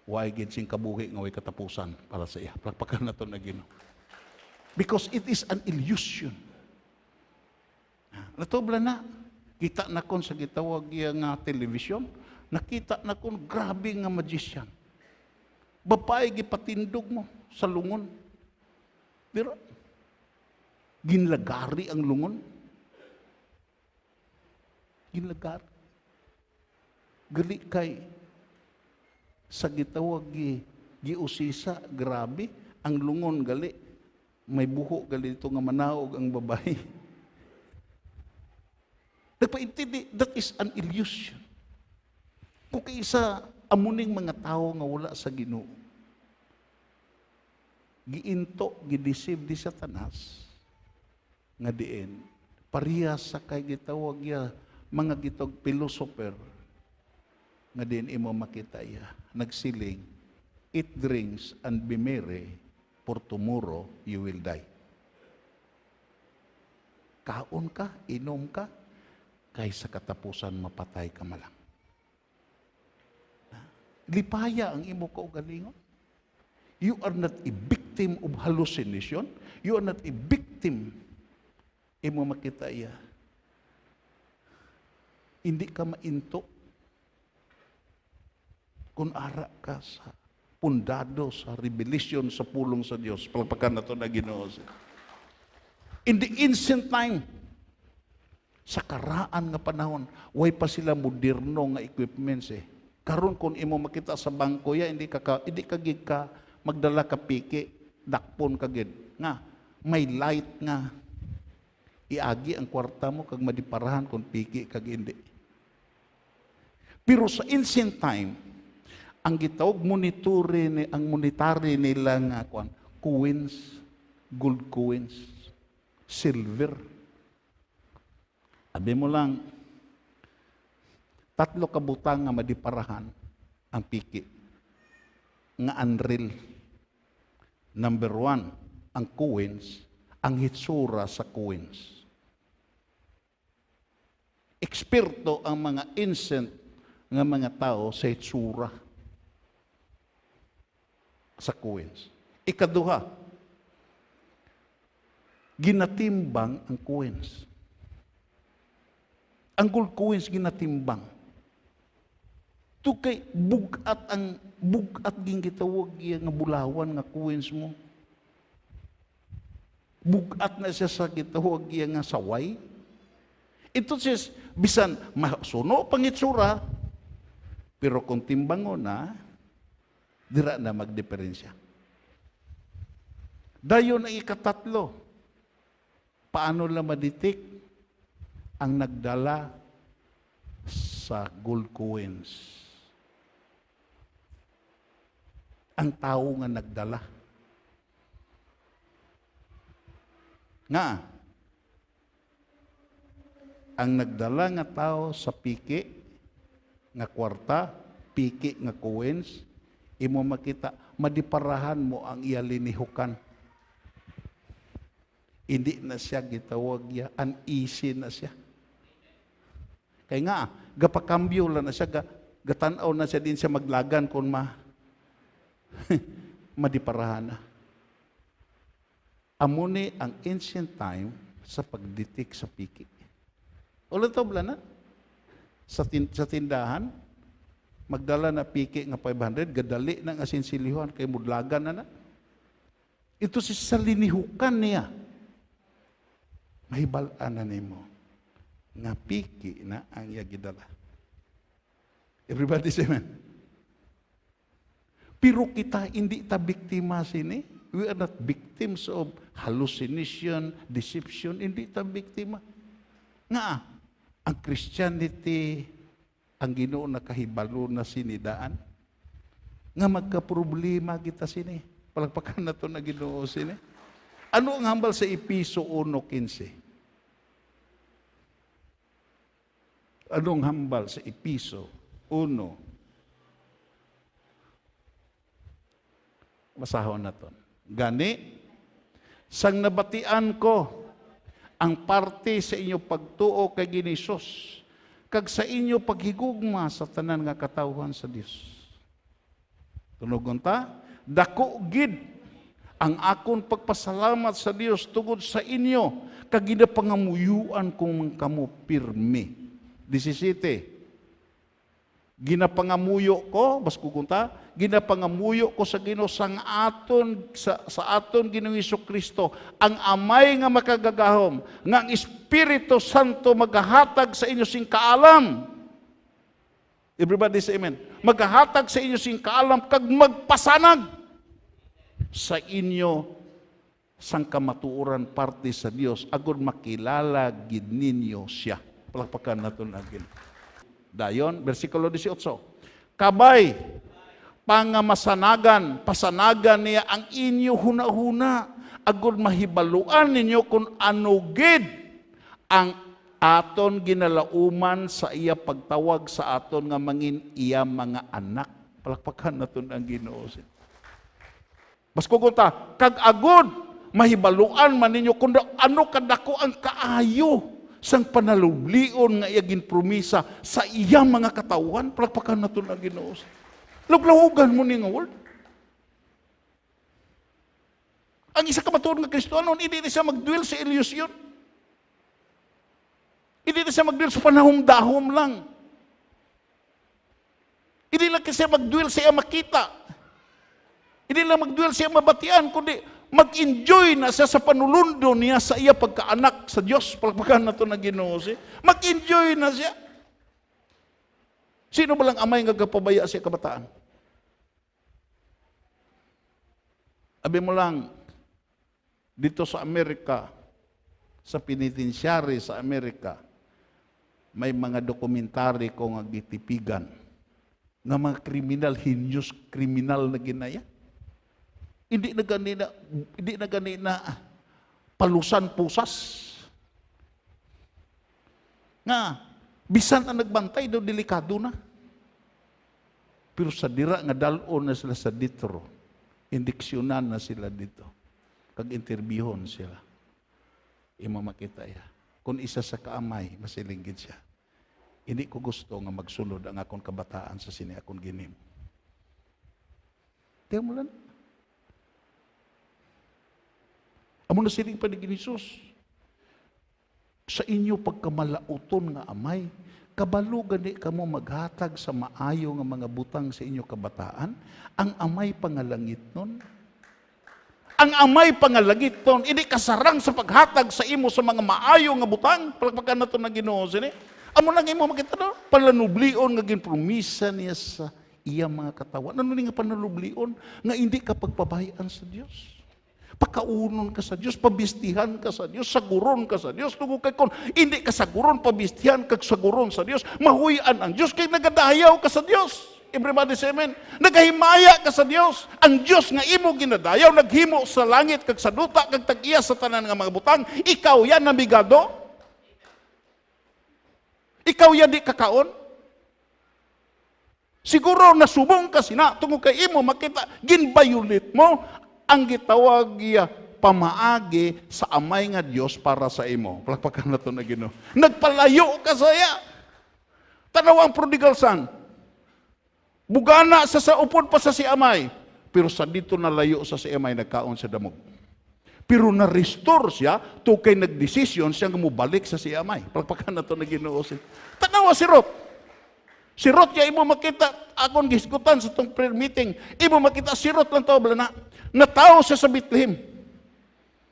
way gid sing kabuhi nga way katapusan para sa iya. Palakpakan na to na Ginoo. Because it is an illusion. Natubla na. Kita na kon sa gitawag nga television, nakita na kon grabe nga magician. Babae gipatindog mo sa lungon. Pero ginlagari ang lungon. Ginlagari. Gali kay sa gitawag giusisa, grabe ang lungon gali. May buho gali dito nga manaog ang babae. Nagpaintindi, that is an illusion. Kung kaisa amuning mga tao nga wala sa Ginoo, giinto, gidisib di Satanas, nga diin, parehas sa kay gitawag ya, mga gitog philosopher, nga diin imo makita ya, nagsiling, eat drinks and be merry, for tomorrow you will die. Kaon ka, inom ka, kay sa katapusan mapatay ka malang. Lipaya ang imo kaugalingon. You are not a victim of hallucination. You are not a victim. Imo makita iya. Hindi ka mainto. Kung ara ka sa pundado, sa revelation, sa pulong sa Diyos. Palagpakan na ito na Ginoo. In the ancient time, sa karaan nga panahon, way pa sila moderno nga equipments eh. Karon kung imo makita sa bangko ya, hindi ka gid ka magdala ka piki, dakpon ka gid. Nga, may light nga. Iagi ang kwarta mo kag madiparahan kung piki kag hindi. Pero sa ancient time, ang gitawag ang monetary nila nga coins, gold coins, silver. Sabi mo lang, 3 ka butang nga madiparahan ang piki. Nga unreal. Number 1, ang coins, ang hitsura sa coins. Eksperto ang mga ancient nga mga tao sa hitsura sa coins. Ikaduha, ginatimbang ang coins. Ang gold coins ginatimbang. Kay bugat ging gitawag nga bulawan nga coins mo. Bugat na siya sa gitawag iya nga saway. Ito siya, bisan masuno pangitsura, pero kung timbangon na, dira na magdiferensya. Dayon ang ikatatlo, paano na maditik ang nagdala sa gold coins? Ang tao nga nagdala. Nga, ang nagdala nga tao sa piki, nga kwarta, piki nga coins, imo makita, madiparahan mo ang iyalinihukan. Hindi na siya gitawag ya, uneasy na siya. Kaya nga, gapakambyo lang na siya, gatanaw na siya din siya maglagan kung madiparahan na. Amuni ang ancient time sa pagditik sa piki. Ulit to na? Sa tindahan, magdala na piki nga 500, gadali ng asinsilihuan, kay mudlagan na. Ito si salinihukan niya. Mahibalaan na nimo nga piki na ang iya gidala. Everybody say amen. Pero kita hindi ta biktima sini. We are not victims of hallucination, deception. Hindi ta biktima. Nga, ang Christianity, ang Ginoo na kahibalo na sinidaan, nga magka-problema kita sini. Palagpakan na to na Ginoo sini. Ano ang hambal sa Episo 1:15? Anong hambal sa Episo 1? Masahon na to. Gani, sang nabatian ko ang parte sa inyo pagtuo kay Ginisus, kag sa inyo paghigugma sa tanan nga katawhan sa Dios. Tunogon ta, dako gid ang akon pagpasalamat sa Dios tungod sa inyo, kag ginapangamuyuan kong kamo pirmi. 17. Ginapangamuyo ko, bas kukunta, ginapangamuyo ko sa Ginoo sang aton sa aton Ginoong Hesukristo, ang amay nga makagagahom, nga ang Espiritu Santo maghahatag sa inyo sing kaalam. Everybody say amen. Maghahatag sa inyo sing kaalam kag magpasanag sa inyo sang kamatuoran parte sa Dios agud makilala gid ninyo siya. Palakpakan naton agin. Dayon, versikulo 18. Kabay, pangamasanagan, pasanagan niya ang inyo huna-huna, agud mahibaluan ninyo kung ano gid ang aton ginalauman sa iya pagtawag sa aton nga mangin iya mga anak. Palakpakan naton ang Ginoo. Bas kugunta, kag agud mahibaluan man ninyo kung ano kadako ang kaayo sang panalublion nga iyagin promisa sa iyang mga katawan. Palakpakan naton ang Ginoo. Luglahugan mo ni nga word. Ang isa ka matuod nga Kristiyano, hindi na siya magdwell sa ilusyon. Hindi na siya magdwell sa panahom-dahom lang. Hindi lang kasi magdwell sa iya makita. Hindi lang magdwell sa iya mabatian, kundi mag-enjoy na siya sa panulundo niya sa iya pagkaanak sa Diyos. Palakpakan na ito na Ginoo siya. Mag-enjoy na siya. Sino ba lang amay nga gapabaya siya kabataan? Abi mo lang, dito sa Amerika, sa penitentiary sa Amerika, may mga dokumentary ko nga gitipigan nga mga kriminal, heinous kriminal na ginaya. Hindi na ganina palusan pusas. Nga, bisan ang nagbantay do delikado na. Pero sa dira nga dalon na sila sa ditro, indiksyonan na sila dito. Kag interbihon sila. Imo makita ya. Kung isa sa kaamay, masilinggid siya. Hindi ko gusto nga magsulod ang akong kabataan sa sini akong ginim. Tiyan mo lang. Amo na siling pa ni Jesus. Sa inyo pagkamalauton nga amay, kabalo gani kamo maghatag sa maayo nga mga butang sa inyo kabataan, ang amay pangalangit nun. Ang amay pangalagiton, hindi kasarang sa paghatag sa imo sa mga maayo nga butang. Palagpakan na ito na Ginoo sini. Amo lang imo makita no? Palanublion nga ginpromisa niya sa iya mga katawan. Ano nga pananublion? Nga hindi ka pagpabayaan sa Diyos. Pakaunon ka sa Diyos, pabistihan ka sa Diyos, saguron ka sa Diyos. Tugo kay kon, hindi ka saguron, pabistihan ka saguron sa Diyos. Mahuyan ang Diyos, kay nagadayaw ka sa Diyos. Everybody say amen. Nagahimaya ka sa Diyos. Ang Diyos nga imo ginadayaw, naghimo sa langit, kag sa duta, kag tag-iya sa tanan nga mga butang. Ikaw yan nabigado? Ikaw yan di kakaon? Siguro nasubong ka sina, tungo kay imo makita, ginbayulit mo ang gitawag iya pamaagi sa amay nga Dios para sa imo. Palakpakan na to na Ginoo. Nagpalayo ka saya. Tanaw ang prodigal son. Bugana sa upod pa sa si amay. Pero sa dito nalayo sa si amay, nagkaon sa damog. Pero na-restore siya, to kay nagdesisyon siya nga mubalik sa si amay. Palakpakan na to na Ginoo. Tanaw si Ruth. Si Ruth, ya imo makita, akong giskutan sa itong prayer meeting, imo makita si Ruth lang tao, na natao siya sa Bethlehem.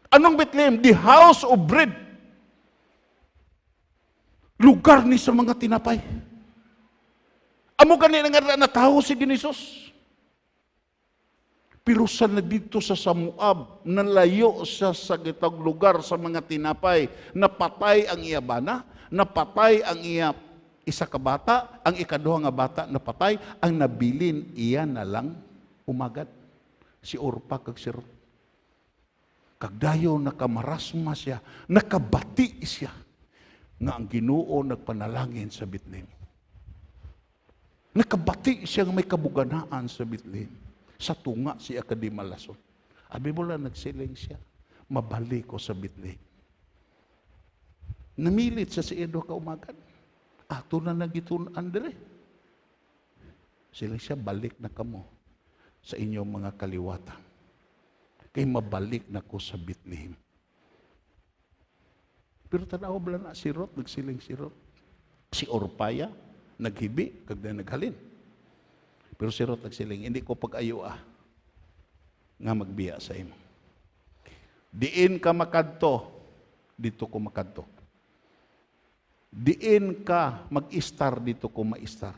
Anong Bethlehem? The house of bread. Lugar ni sa mga tinapay. Amo kanina nga natao si Ginisos. Pero sa na dito sa Samuab, nalayo siya sa gitag lugar sa mga tinapay, napatay ang iya bana, napatay ang iya isa ka bata, ang ikaduha nga bata napatay, ang nabilin iya na lang umagad. Si Orpa kag si Ruth. Kagdayo nakamarasma siya, nakabati siya, nga ang Ginoo nagpanalangin sa Bethlehem. Nakabati siya nga may kabuganaan sa Bethlehem. Sa tunga siya kadi malason. Abi mo lang nagsiling siya, mabalik ko sa Bethlehem. Namilit siya si Edo ka umagad. Ato na nagitunan dire. Sila siya, balik na kamo sa inyong mga kaliwatan. Kay mabalik na ko sa Bethlehem. Pero tanaw bala na si Ruth, nagsiling si Ruth. Si Orpaya, naghibi, kag na naghalin. Pero si Ruth nagsiling, hindi ko pag-ayo nga magbiya sa imo. Diin ka makadto, dito ko makadto. Diin ka mag-istar, dito ko ma-istar.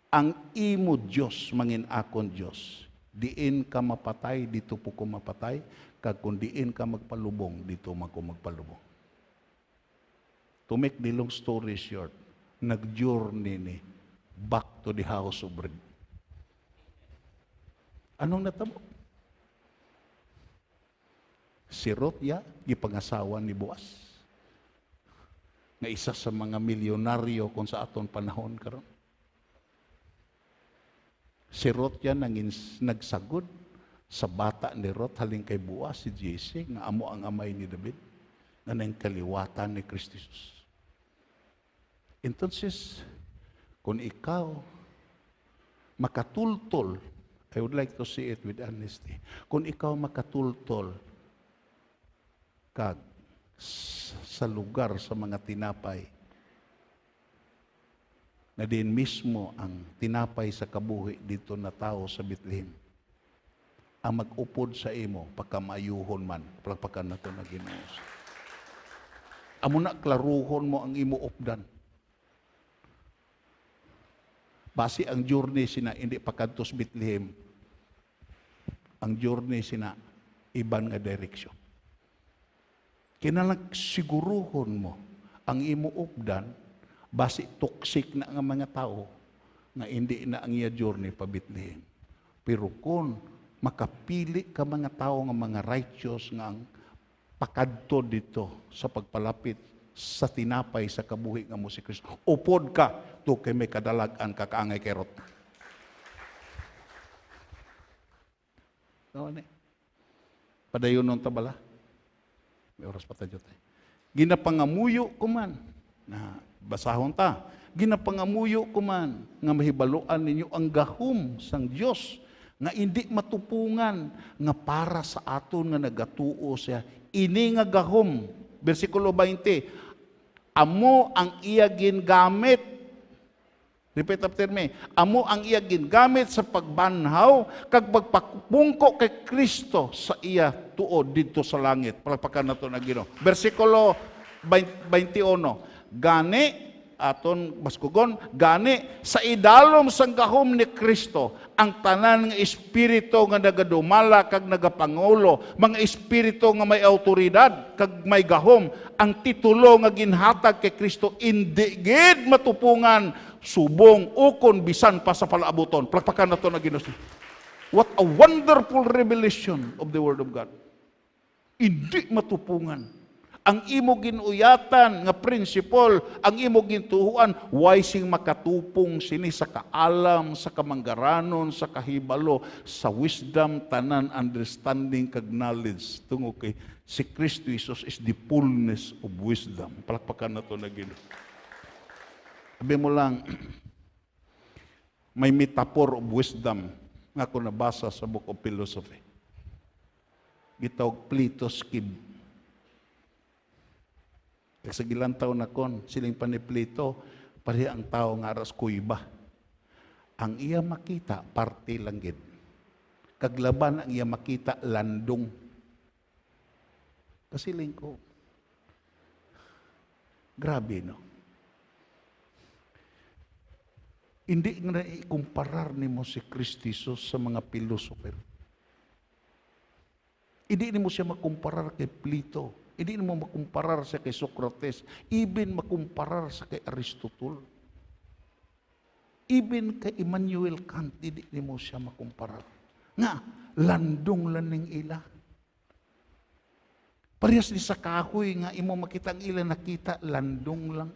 Ang imo Diyos, mangin akon Diyos. Diin ka mapatay, dito po ko mapatay. Kag kung diin ka magpalubong, dito ko magpalubong. To make the long story short, nag-journey ni back to the house of bread. Anong natabo? Si Ruth ya, gipangasawa ni Boaz. Nga isa sa mga milyonaryo kung sa aton panahon karon. Si Ruth yan nagsagod sa bata ni Ruth haling kay Boaz si Jesse nga amo ang amay ni David nga nang kaliwatan ni Kristo Jesus. Entonces, kung ikaw makatultol, I would like to say it with honesty, kung ikaw makatultol kag sa lugar sa mga tinapay na din mismo ang tinapay sa kabuhi dito na tao sa Bethlehem, ang mag-upod sa imo pagkamayuhon man, palagpakan na ito na Ginoo. Amo na klaruhon mo ang imo updan. Basi ang journey sina hindi pa kadtos Bethlehem. Ang journey sina iban nga direksyon. Kinalang siguruhon mo ang imo updan basi toxic na nga mga tao nga hindi na ang iya journey pa Bethlehem. Pero kung makapili ka mga tao nga mga righteous nga ang pakadto dito sa pagpalapit sa tinapay sa kabuhi nga mo si Kristo, upod ka to kay may kadalagan kakaangay kay Ruth. So, padayon nung tabala. May oras pa tayo tayo. Ginapangamuyo ko man. Na, basahon ta. Ginapangamuyo ko man. Nga mahibaluan ninyo ang gahom sang Diyos. Nga hindi matupungan. Nga para sa aton nga nagatuo siya. Ini nga gahom. Versikulo 20. Amo ang iya gingamit. Repeat after me. Amo ang iya gingamit sa pagbanhaw kag pagpakbungko kay Kristo sa iya tuod didto sa langit. Palakpakan nato na Ginoo. Versikulo 21. Gani aton baskugon, gani sa idalom sang gahom ni Kristo ang tanan nga espiritu nga nagadumala kag nagapangulo, mga espiritu nga may autoridad kag may gahom, ang titulo nga ginhatag kay Kristo indi gid matupungan subong ukon bisan pa sa palaabuton. Palakpakan nato na Ginoo. What a wonderful revelation of the Word of God. Hindi matupungan. Ang imo ginuyatan nga prinsipol, ang imo gintuhuan, way sing makatupong sini sa kaalam, sa kamanggaranon, sa kahibalo, sa wisdom, tanan, understanding, kag knowledge. Tungo kay si Kristo Jesus is the fullness of wisdom. Palakpakan na ito na Ginoo. Sabi mo lang, may metaphor of wisdom nga ako nabasa sa Book of Philosophy. Gitawag Plato's Cube. Sa gilang taon na kon, siling paniplito, pareha ang tao nga aras kuiba. Ang iya makita, parte lang gid. Kaglaban ang iya makita, landong. Kasiling ko, grabe no. Hindi nga ikumparar ni mo si Kristo Jesus sa mga philosopher. Hindi ni mo siya makumparar kay Plato. Hindi mo makumparar sa kay Socrates, even makumparar sa kay Aristotle. Even kay Immanuel Kant, hindi mo siya makumparar. Nga, landong laning ila. Parehas ni sa kahoy nga imo makita ang ila nakita, landong lang.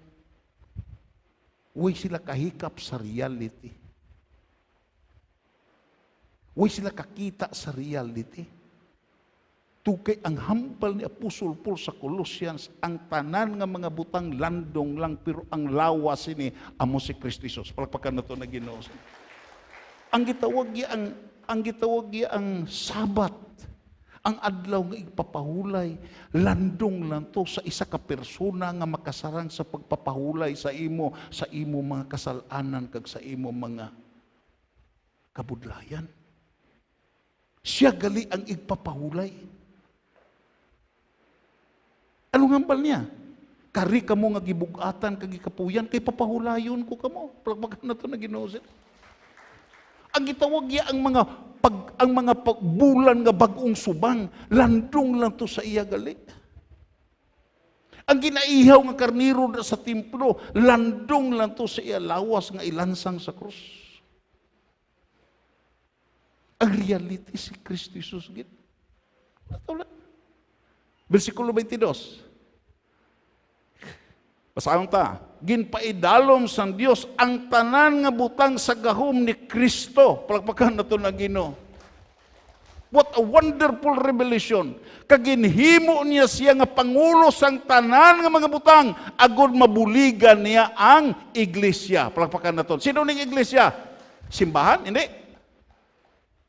Huwag sila kahikap sa reality. Huwag sila kakita sa reality. Tukay ang hambal ni Apostol Paul sa Colossians, ang tanan nga mga butang landong lang, pero ang lawas ini amo si Kristo Jesus. Palakpakan na ito na Ginoo. Ang gitawag niya ang Sabat, ang adlaw nga ipapahulay, landong lang to sa isa ka persona nga makasarang sa pagpapahulay sa imo mga kasalanan kag sa imo mga kabudlayan. Siya gali ang igpapahulay. Anong hambal niya? Kari ka mo nga gibugatan, kagikapuyan, kay papahulayon ko ka mo. Palakpakan na ito na Ginoo. Ang gitawag niya ang mga pagbulan nga bagong subang, landong lang to sa iya gali. Ang ginaihaw nga karniro sa templo, landong lang to sa iya lawas nga ilansang sa krus. Ang reality si Kristo Jesus gid. Versikulo 22. Basahan ta. Ginpaidalom sang Dios ang tanan nga butang sa gahom ni Kristo. Palakpakan na ito na Ginoo. What a wonderful revelation. Kaginhimo niya siya nga pangulo sang tanan nga mga butang agud mabuligan niya ang iglesia. Palakpakan na ito. Sino ning iglesia? Simbahan? Hindi.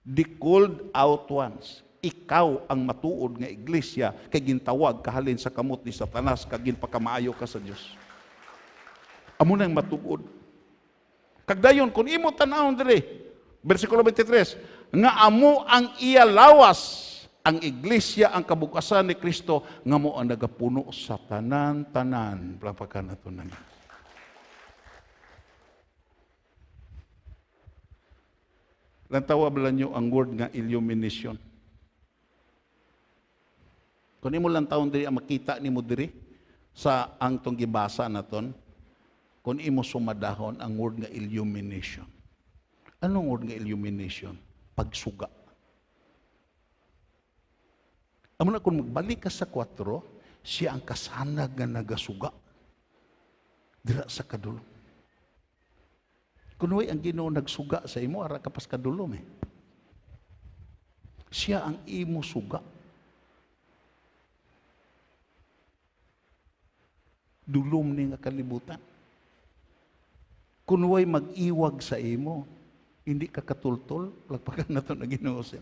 The called out ones. Ikaw ang matuod nga iglesia kay gintawag kahalin sa kamot ni Satanas kag ginpakamaayo ka sa Dios. Amo nang matuod. Kagdayon kun imo tan-awon diri, bersikulo 23, nga amo ang iya lawas, ang iglesia ang kabukasan ni Kristo nga mo ang nagapuno sa tanan-tanan. Palakpakan nato na. Lantawa bala nyo ang word nga illumination. Kung imo lang taon diri ang makita nimo diri sa ang tong gibasa naton, kung imo sumadahon ang word nga illumination. Anong word nga illumination? Pagsuga. Amo na kung magbalik ka sa 4, siya ang kasanag nga nagasuga dira sa kadulom. Kunoy ang Ginoo nagsuga sa imo ara kapas kadulom eh. Siya ang imo suga. Dulom ni nga kalibutan. Kunuway mag-iwag sa imo, hindi ka katultol, lagpakan na ito na Ginoo siya.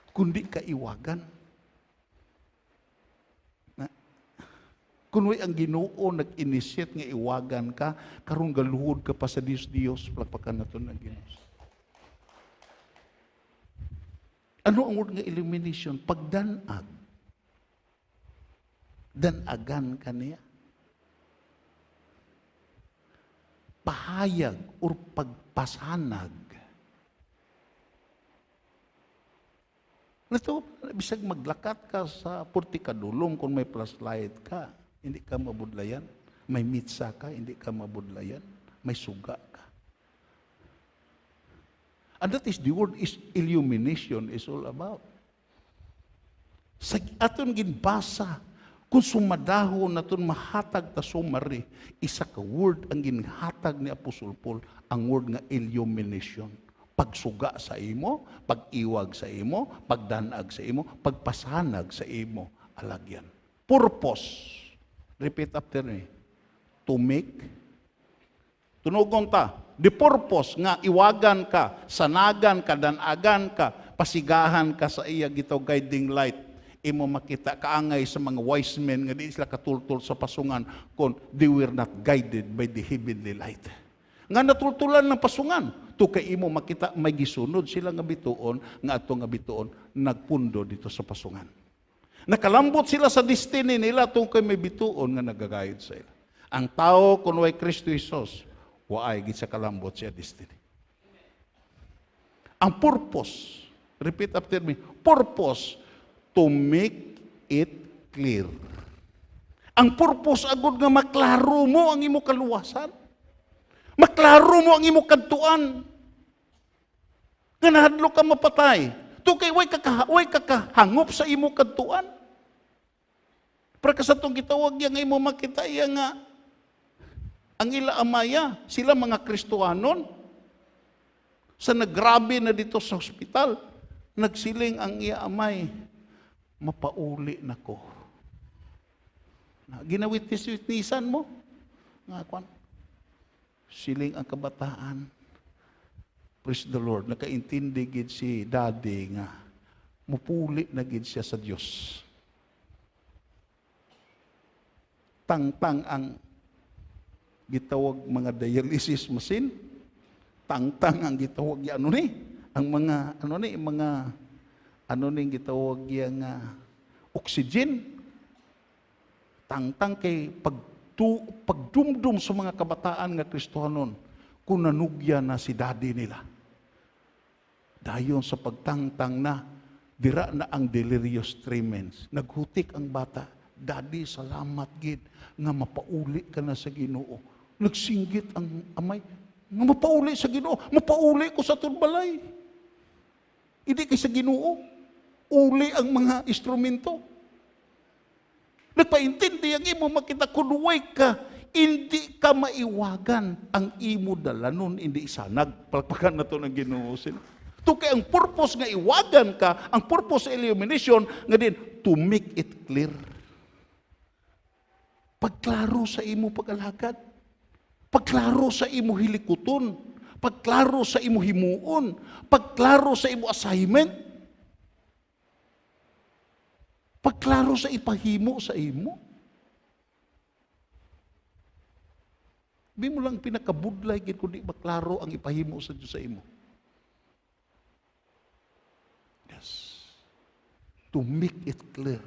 Kundi ka iwagan. Kuno'y ang Ginoo nag-initiate nga iwagan ka, karon galuhod ka pa sa Dios, palakpakan nato ng Ginoo. Ano ang word nga illumination? Pagdanag. Danagan ka niya. Pahayag or pagpasanag. Ito, bisag maglakat ka sa Purtikadulong kung may flashlight ka, hindi ka mabudlayan. May mitsa ka, hindi ka mabudlayan. May suga ka. And that is the word is illumination is all about. Sa aton ginbasa, kung sumadaho naton mahatag ta sumari, isa ka word ang ginhatag ni Apostol Paul, ang word nga illumination. Pagsuga sa imo, pag-iwag sa imo, pagdanag sa imo, pagpasanag sa imo, alagyan. Purpose. Repeat after me. To make. Tunugon ta. The purpose nga iwagan ka, sanagan ka, danagan ka, pasigahan ka sa iya gitaw guiding light. Imo makita kaangay sa mga wise men nga di sila katultol sa pasungan kung they were not guided by the heavenly light. Nga natultulan ng pasungan. To kay imo makita may gisunod sila nga bituon, nga ato nga bituon nagpundo dito sa pasungan. Nakalambot sila sa destiny nila tong kay may bituon nga nagagayod sa ila. Ang tao kun way Kristo Jesus, waay gid sa kalambot siya destiny. Ang purpose, repeat after me, purpose to make it clear. Ang purpose agud nga maklaro mo ang imo kaluwasan. Maklaro mo ang imo kadtuan. Nga nahadlo ka mapatay. Tukay way kakahangop sa imo kadtuan. Para kasatong gitawag yang imo makita iya nga ang ila amaya, sila mga Kristohanon sa nagrabe na dito sa ospital, nagsiling ang iya amay, mapauli nako. Ginawitnis-witnisan mo. Nga kwan. Siling ang kabataan. Praise the Lord. Nakaintindi gid si daddy nga mupuli na gid siya sa Dios. Tangtang ang gitawag mga dialysis machine. Tangtang ang gitawag ya ang mga gitawag ya nga oxygen. Tangtang kay pagdumdum sa mga kabataan nga Kristohanon, kung nanugya na si daddy nila. Dayon sa pagtangtang na, dira na ang delirious tremens. Naghutik ang bata, daddy, salamat gid nga mapauli ka na sa Ginoo. Nagsinggit ang amay, nga mapauli sa Ginoo, mapauli ko sa turbalay. Hindi kay sa Ginoo, uli ang mga instrumento. Nagpaintindi ang imo makita kunway ka, hindi ka maiwagan ang imo dalanon, hindi isanag. Palakpakan na to ng Ginoo sila. To kay ang purpose nga iwagan ka, ang purpose sa illumination, nga din, to make it clear. Pagklaro sa imo pag-alagad. Pagklaro sa imo hilikuton. Pagklaro sa imo himuon. Pagklaro sa imo assignment. Pagklaro sa ipahimo sa imo. Di mo lang pinakabudlay gid kundi maklaro ang ipahimo sa Dios sa imo. Yes. To make it clear.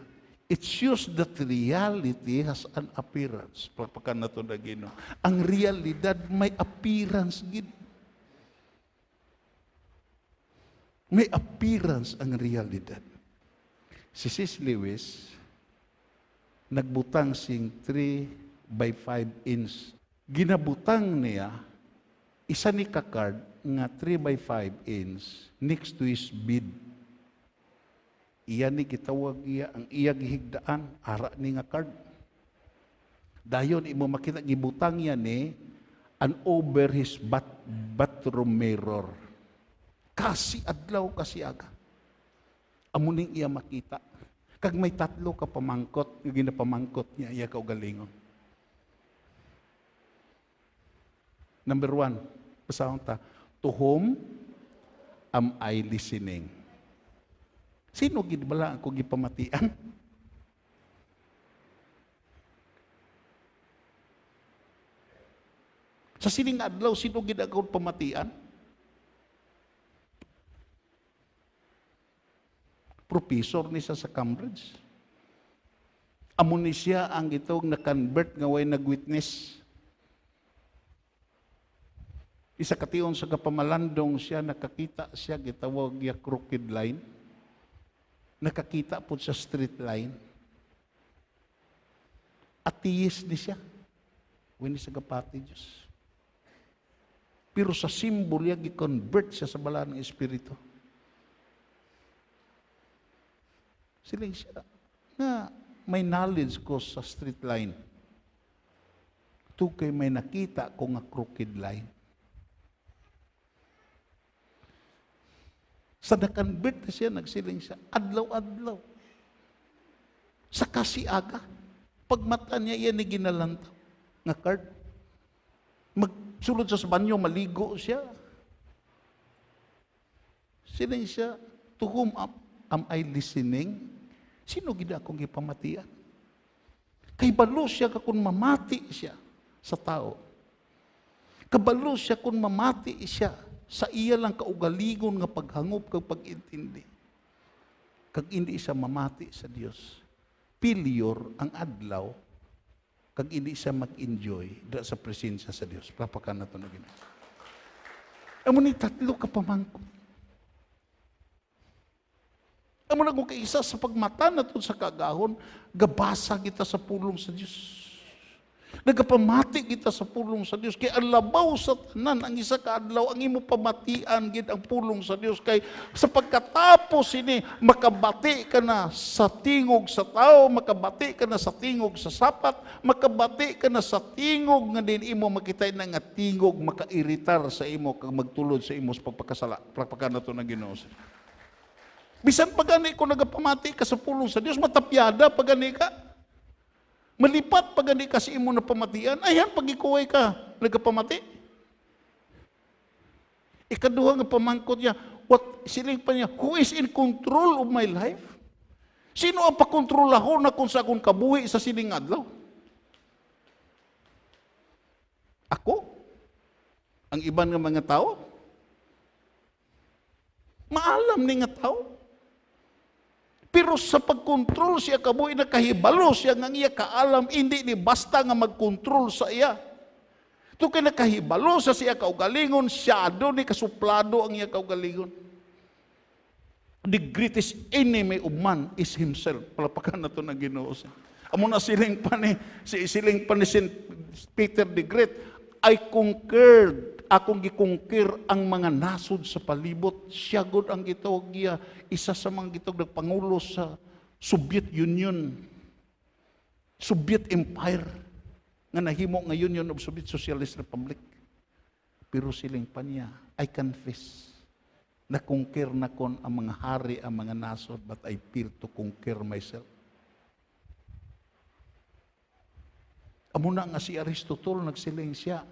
It shows that reality has an appearance. Pagpakan na ito na Ginoo. Ang realidad may appearance gid. May appearance ang realidad. Si C.S. Lewis, nagbutang sing 3 by 5 inch. Ginabutang niya, isa ni ka-card nga 3 by 5 inch next to his bed. Iya ni gitawag iya, ang iya gihigdaan, ara ni nga card. Dayon, imo makita, gibutang niya ni, and over his bathroom mirror. Kasi adlaw, kasi aga. Amuning iya makita. Kag may tatlo ka pamangkot, yung ginapamangkot niya, iya ka galingon. Number 1, basahon ta, to whom am I listening? Sino gid bala ako gipamatian? Sa sining adlaw, sino gid akong pamatian? Professor ni sa Cambridge. Amo ni siya ang itong na-convert nga way nag-witness. Isa kation sa kapamalandong siya, nakakita siya, gitawag niya crooked line. Nakakita po sa street line. Atheist ni siya. Wini sa kapati Diyos. Pero sa symbol niya, gi-convert siya sa bala ng Espiritu. Siling siya na may knowledge ko sa street line. Ito kay may nakita ko nga crooked line. Sa na-convert na siya, nagsiling siya, adlaw-adlaw. Sa kasiaga, pagmata niya, iyan ni ginalantaw. Nga card. Magsulod sa banyo, maligo siya. Siling siya, to whom am I listening? Sino gida akong ipamatian? Kay balo siya kung mamati siya sa tao. Kabalo siya kung mamati siya sa iya lang kaugaligon nga paghangop kag pag-intindi. Kag hindi siya mamati sa Dios. Failure ang adlaw kag hindi siya mag-enjoy sa presensya sa Dios. Papakan na ito na Ginoo. Amo ni tatlo ka pamangkot. Amo na kung kaisa sa pagmata na ito sa kagahon, gabasa kita sa pulong sa Dios. Nagapamati kita sa pulong sa Dios. Kaya ang labaw sa tanan, ang isa ka adlaw, ang imo pamatian, gid ang pulong sa Dios. Kay sa pagkatapos ini, makabati ka na sa tingog sa tao, makabati ka na sa tingog sa sapat, makabati ka na sa tingog nga din imo makitay na nga tingog makairitar sa imo, kag magtulod sa imo sa pagpakasala. Pagpakan na ito na Ginoo. Bisan pagani ko nagapamati ka sa pulong sa Dios, matapyada pagani ka. Malipat pagani ka sa imo na pamatian, ayan pag-ikuway ka, nagapamati. Ikaduha nga pamangkot niya, siling pa niya, who is in control of my life? Sino ang pakontrolahon na kung sa akong kabuhi sa siling adlaw? Ako? Ang iban nga mga tao? Maalam ni nga tao. Pero sa pagkontrol siya kabuhi na kahibalo siya nga iya kaalam, hindi ni basta nga magkontrol sa iya. Ito kay nakahibalo sa siya kaugalingon, siya do ni kasuplado ang iya kaugalingon. The greatest enemy of man is himself. Palapakan na ito na Ginoo. Amo na siling pa ni St. Peter the Great, I conquered, akong gikongkir ang mga nasod sa palibot. Siya gud ang gitawag niya, isa sa mga gitawag nagpangulo sa Soviet Union, Soviet Empire, nga nahimo nga Union of Soviet Socialist Republic. Pero siling pa niya, I confess, nakongkir na kon ang mga hari, ang mga nasod, but I fear to conquer myself. Amo na nga si Aristotle, nagsiling siya,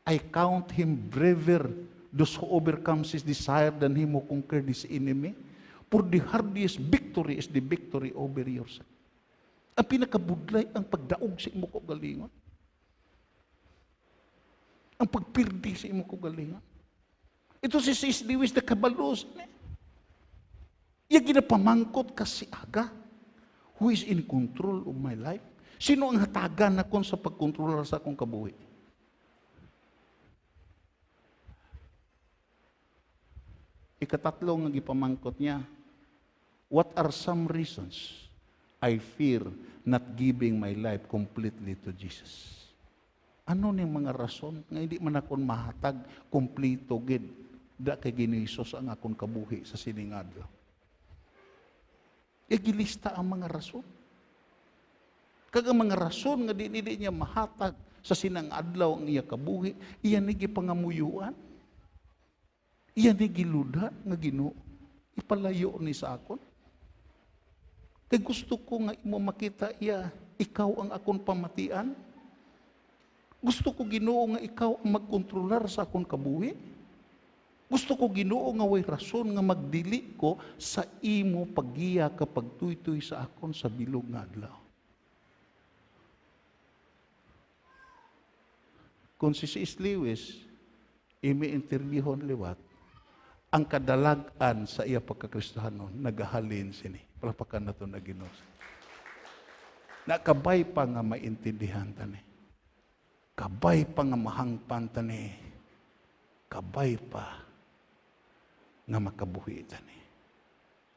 I count him braver, those who overcomes his desire than him who conquered his enemy. For the hardest victory is the victory over yourself. Ang pinakabudlay, ang pagdaog sa imo kaugalingon. Ang pagpirdi sa imo kaugalingon. Ito si C.S. Lewis na kabalos. Iya ginapamangkot kasi aga. Who is in control of my life? Sino ang hatagan na kon sa pagkontrolar sa akong kabuhi? Ikatatlo nga gipamangkot niya, what are some reasons I fear not giving my life completely to Jesus? Ano ni mga rason nga hindi man akon mahatag kompleto gid da kay Ginoong ang akon kabuhi sa sining adlaw? Igilista ang mga rason. Kag ang mga rason nga di niya mahatag sa sinang adlaw ang iya kabuhi, iyan ni gipangamuyuan. Iyan ni giluda nga Ginoo, ipalayo ni sa akon. Kay gusto ko nga imo makita iya, ikaw ang akon pamatian. Gusto ko Ginoo nga ikaw ang magkontrolar sa akon kabuhi. Gusto ko Ginoo nga way rason nga magdili ko sa imo paggiya kapag tuytoy sa akon sa bilog nga adlaw. kung si C.S. Lewis, imi-interviewon liwat, ang kadalagan sa iya pagkakristahanon, nagahalin sini. Palapakan na ito na Ginoo. Nakabay pa nga maintindihan tani. Kabay pa nga mahangpan tani. Kabay pa nga makabuhi tani.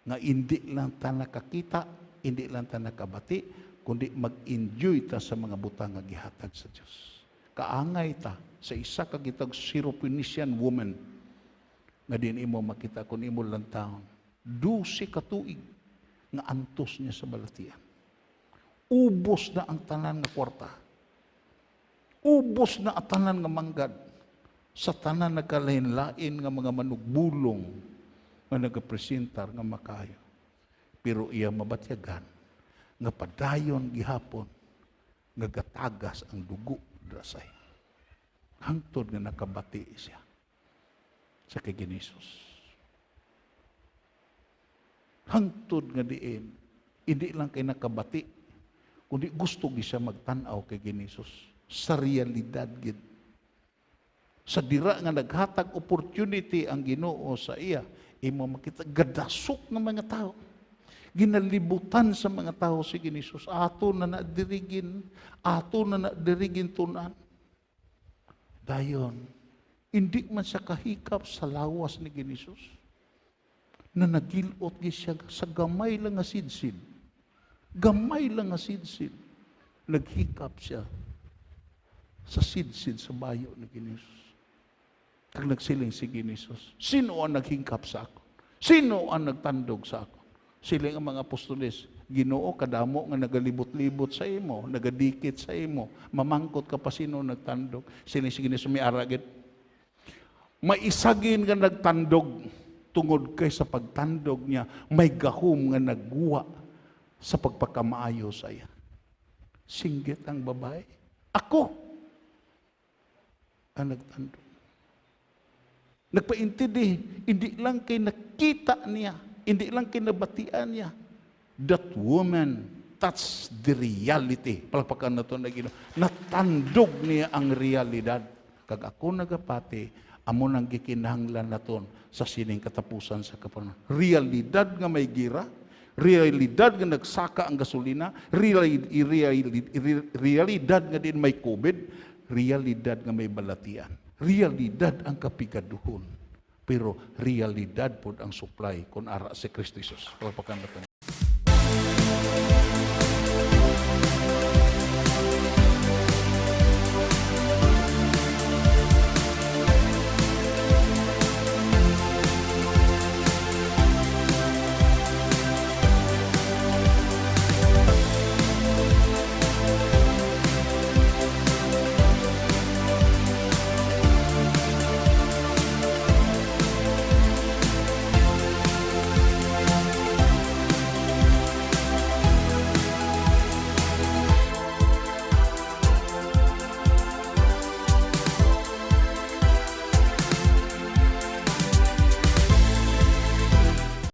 Nga hindi lang ta nakakita, hindi lang ta nakabati, kundi mag-enjoy ta sa mga butang nga gihatag sa Dios. Kaangay ta sa isa ka gitag Syrophoenician woman nga din imo makita kun imo lang taon. 12 ka tuig nga antos niya sa balatian. Ubos na ang tanan nga kwarta. Ubos na ang tanan nga manggad sa tanan nagkalain-lain nga mga manugbulong nga nagapresentar nga makayo. Pero iya mabatyagan nga padayon gihapon nga gatagas ang dugo drasay. Hangtod nga nakabati siya sa kay Ginisus. Hangtod nga diin, hindi lang kay nakabati, kundi gusto siya magtanaw kay Ginisus sa realidad gid. Sa dira nga naghatag opportunity ang Ginoo sa iya, imo makita gadasok ng mga tao. Ginalibutan sa mga tao si Ginisus. Ato na nadirigin tunan. Dayon, hindi man siya kahikap sa lawas ni Ginisus na nagilot siya sa gamay lang nga sidsid. Gamay lang nga sidsid. Naghikap siya sa sidsid sa bayo ni Ginisus. Kag nagsiling si Ginisus, sino ang naghingkap sa ako? Sino ang nagtandog sa ako? Siling ang mga apostoles, Ginoo, kadamo nga nagalibot-libot sa imo, nagadikit sa imo, mamangkot ka pa sino nagtandog. Siling si Ginisus, may aragit. Maisagin nga nagtandog, tungod kay sa pagtandog niya, may gahom nga nagguwa sa pagpakamaayo sa iya. Singgit ang babae. Ako ang nagtandog. Nagpaintindi, hindi lang kay nakita niya, hindi lang kay nabatian niya. That woman, that's the reality. Palpakan na ito na Ginoo. Natandog niya ang realidad. Kag ako nagapati, amo nang gikinahanglan naton sa sining katapusan sa kapanan. Realidad nga may gira, realidad nga nagsaka ang gasolina, realidad nga din may COVID, realidad nga may balatian. Realidad ang kapigaduhon. Pero realidad po ang supply kung ara si Kristo Jesus. Palpakan natin.